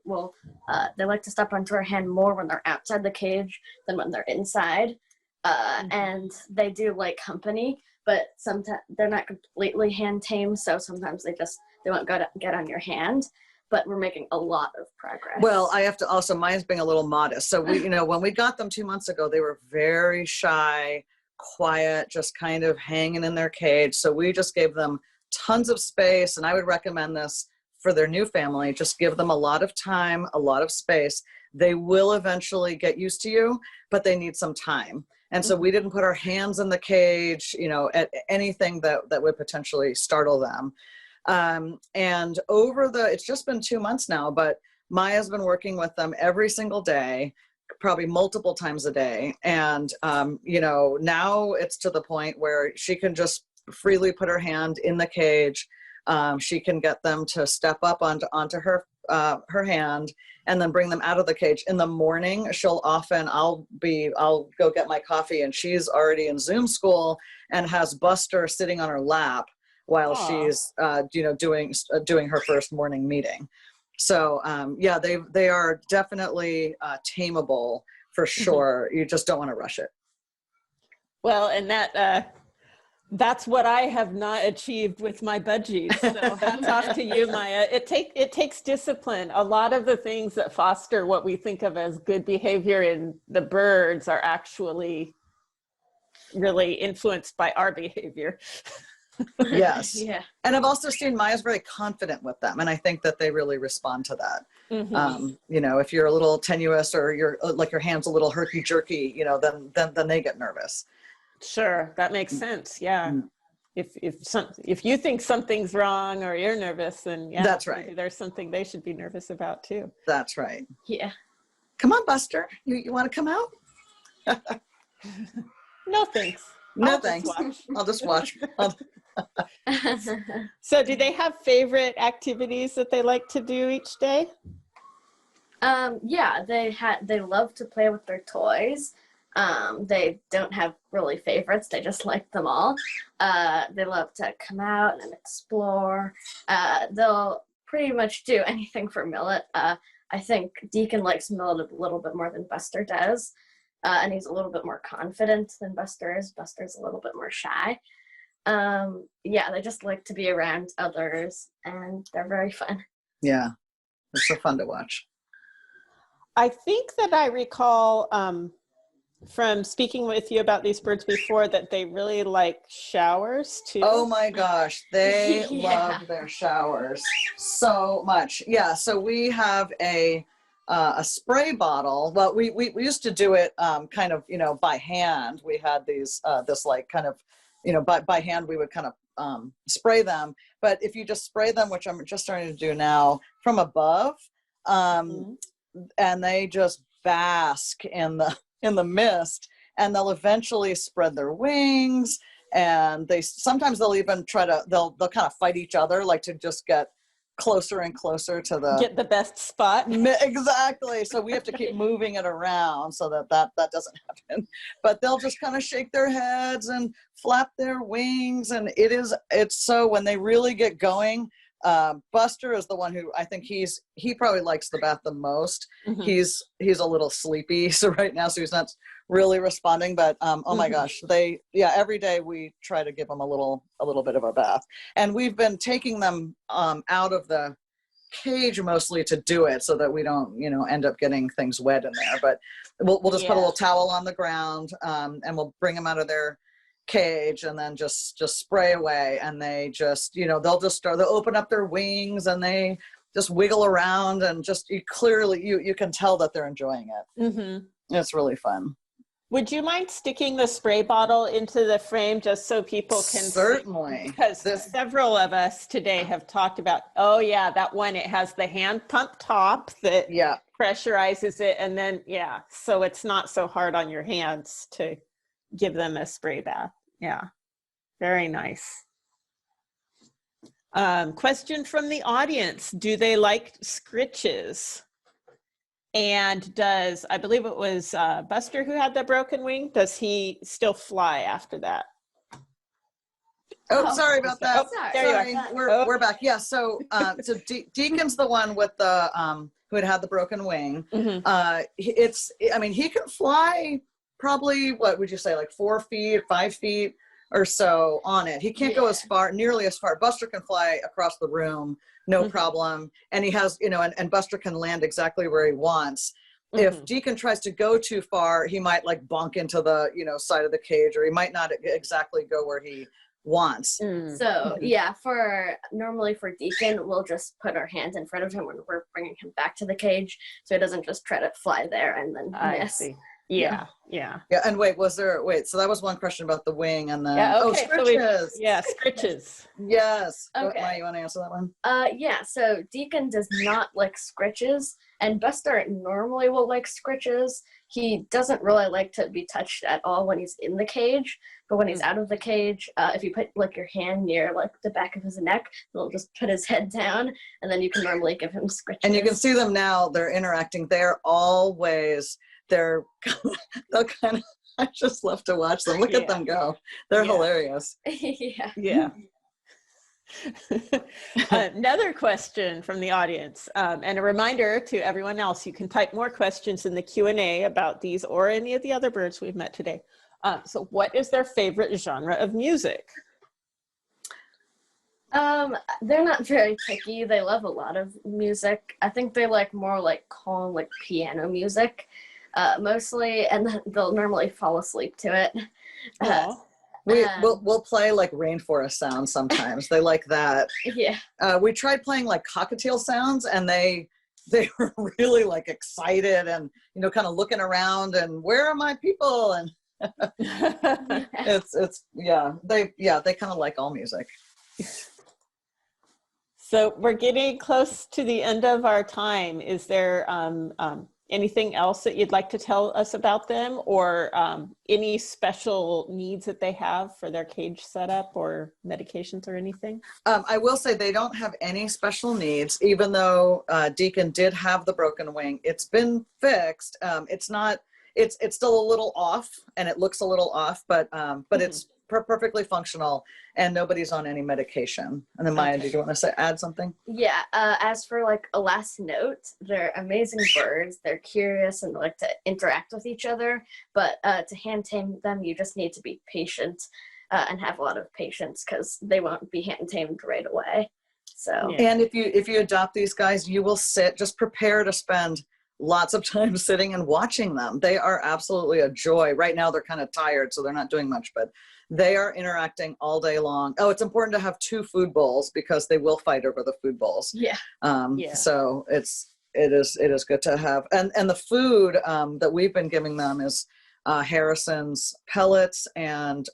like to step onto our hand more when they're outside the cage than when they're inside. And they do like company, but sometimes they're not completely hand tame. So sometimes they won't get on your hand. But we're making a lot of progress. Well, I have to also, mine's being a little modest. So we, when we got them 2 months ago, they were very shy, quiet, just kind of hanging in their cage. So we just gave them tons of space. And I would recommend this for their new family. Just give them a lot of time, a lot of space. They will eventually get used to you, but they need some time. And so we didn't put our hands in the cage, at anything that would potentially startle them. And it's just been 2 months now, but Maya's been working with them every single day, probably multiple times a day. And, now it's to the point where she can just freely put her hand in the cage. She can get them to step up onto her hand and then bring them out of the cage. In the morning, I'll go get my coffee, and she's already in Zoom school and has Buster sitting on her lap while she's doing her first morning meeting. So they are definitely tameable for sure. You just don't want to rush it. Well, and that's what I have not achieved with my budgies. So hats off to you, Maya. It takes discipline. A lot of the things that foster what we think of as good behavior in the birds are actually really influenced by our behavior. Yes. Yeah. And I've also seen Maya's very confident with them. And I think that they really respond to that. Mm-hmm. If you're a little tenuous or you're like your hand's a little herky jerky, then they get nervous. Sure. That makes sense. Yeah. Mm-hmm. If you think something's wrong or you're nervous, then that's right. Maybe there's something they should be nervous about too. That's right. Yeah. Come on, Buster. You want to come out? No, thanks. No, thanks. I'll just watch. So do they have favorite activities that they like to do each day? Yeah, they love to play with their toys. They don't have really favorites. They just like them all. They love to come out and explore. They'll pretty much do anything for Millet. I think Deacon likes Millet a little bit more than Buster does. And he's a little bit more confident than Buster is. Buster's a little bit more shy. They just like to be around others, and they're very fun. Yeah, it's so fun to watch. I think that I recall from speaking with you about these birds before that they really like showers too. Oh my gosh, they love their showers so much. Yeah, so we have a a spray bottle. Well, we used to do it kind of, you know, by hand. We had these, this like kind of, you know, by hand, we would kind of spray them. But if you just spray them, which I'm just starting to do now, from above, and they just bask in the mist, and they'll eventually spread their wings, and sometimes they'll even they'll kind of fight each other, like to just get closer and closer to Get the best spot. Exactly. So we have to keep moving it around so that doesn't happen. But they'll just kind of shake their heads and flap their wings, and it's so when they really get going. Buster is the one who I think he probably likes the bath the most. He's a little sleepy, so right now, so he's not really responding. But oh my gosh, every day we try to give them a little bit of a bath, and we've been taking them out of the cage mostly to do it so that we don't, you know, end up getting things wet in there. But we'll just put a little towel on the ground, and we'll bring them out of their cage and then just spray away, and they just, you know, they'll open up their wings and they just wiggle around, and just you can tell that they're enjoying it. It's really fun. Would you mind sticking the spray bottle into the frame just so people can certainly see? Because several of us today have talked about, oh yeah, that one, it has the hand pump top that pressurizes it, and then so it's not so hard on your hands to give them a spray bath. Yeah, very nice. Question from the audience: do they like scritches? And I believe it was Buster who had the broken wing, does he still fly after that? Oh, sorry about that. Oh, there you are. We're back. Yeah. So Deacon's the one with the who had the broken wing. He can fly probably, what would you say, like 4 feet, 5 feet or so on it. He can't go nearly as far. Buster can fly across the room, no problem. And he has, you know, and Buster can land exactly where he wants. If Deacon tries to go too far, he might like bonk into the, you know, side of the cage, or he might not exactly go where he wants. So normally for Deacon, we'll just put our hands in front of him when we're bringing him back to the cage, so he doesn't just try to fly there and then miss. Yeah. And so that was one question about the wing, and then scritches. Scritches. Yes. Okay. Maya, you want to answer that one? So Deacon does not like scritches, and Buster normally will like scritches. He doesn't really like to be touched at all when he's in the cage, but when he's out of the cage, if you put like your hand near like the back of his neck, he'll just put his head down, and then you can normally give him scritches. And you can see them now, they're interacting. They'll kind of, I just love to watch them. Look at them go. They're hilarious. Yeah. Another question from the audience, and a reminder to everyone else, you can type more questions in the Q&A about these or any of the other birds we've met today. So what is their favorite genre of music? They're not very picky. They love a lot of music. I think they like more like calm, like piano music, mostly, and they'll normally fall asleep to it. We'll play like rainforest sounds sometimes. They like that. Yeah. We tried playing like cockatiel sounds, and they were really like excited and, you know, kind of looking around and where are my people? And they kind of like all music. So we're getting close to the end of our time. Is there anything else that you'd like to tell us about them, or any special needs that they have for their cage setup or medications or anything? I will say they don't have any special needs, even though Deacon did have the broken wing. It's been fixed. It's still a little off, and it looks a little off, but it's perfectly functional, and nobody's on any medication. And then Maya, did you want to add something? Yeah, as for like a last note, they're amazing birds. They're curious and like to interact with each other, but to hand tame them, you just need to be patient and have a lot of patience, because they won't be hand tamed right away. So and if you adopt these guys, you will just prepare to spend lots of time sitting and watching them. They are absolutely a joy. Right now they're kind of tired, so they're not doing much, but they are interacting all day long. Oh, it's important to have 2 food bowls, because they will fight over the food bowls. Yeah. So it's it is good to have. And the food that we've been giving them is Harrison's pellets, and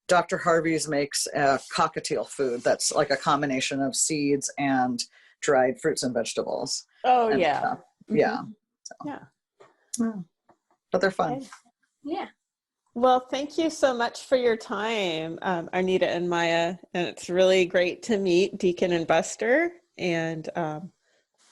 Dr. Harvey's makes a cockatiel food that's like a combination of seeds and dried fruits and vegetables. Oh, and yeah. stuff. Mhm. Yeah. So, Yeah. but they're fun. Okay. Yeah. Well, thank you so much for your time, Arnita and Maya. And it's really great to meet Deacon and Buster. And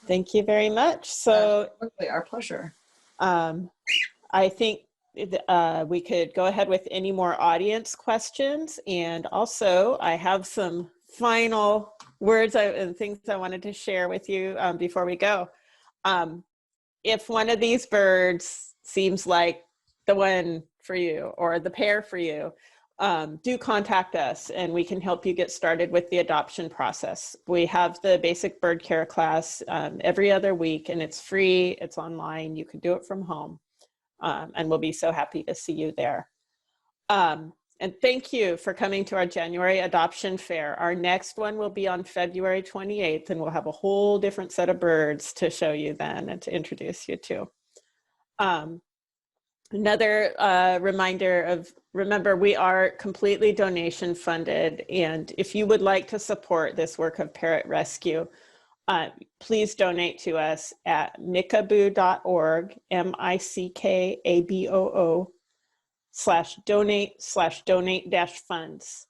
thank you very much. So Absolutely, our pleasure. I think we could go ahead with any more audience questions. And also, I have some final words and things I wanted to share with you before we go. If one of these birds seems like the one for you or the pair for you, do contact us and we can help you get started with the adoption process. We have the basic bird care class every other week, and it's free, it's online, you can do it from home. And we'll be so happy to see you there. And thank you for coming to our January adoption fair. Our next one will be on February 28th, and we'll have a whole different set of birds to show you then and to introduce you to. Another reminder of, remember, we are completely donation funded. And if you would like to support this work of parrot rescue, please donate to us at mickaboo.org, MICKABOO, /donate/donate-funds.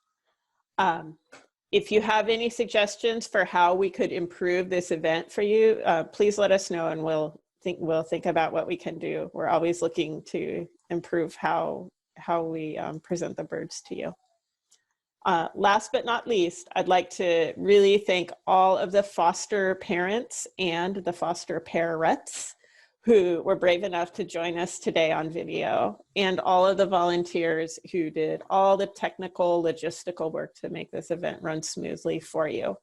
If you have any suggestions for how we could improve this event for you, please let us know and we'll think about what we can do. We're always looking to improve how we present the birds to you. Last but not least, I'd like to really thank all of the foster parents and the foster parents who were brave enough to join us today on video, and all of the volunteers who did all the technical logistical work to make this event run smoothly for you.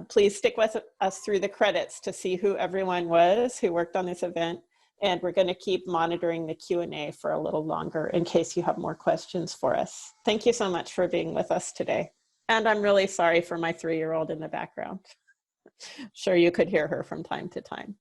Please stick with us through the credits to see who everyone was who worked on this event. And we're going to keep monitoring the Q&A for a little longer in case you have more questions for us. Thank you so much for being with us today. And I'm really sorry for my 3-year-old in the background. Sure, you could hear her from time to time.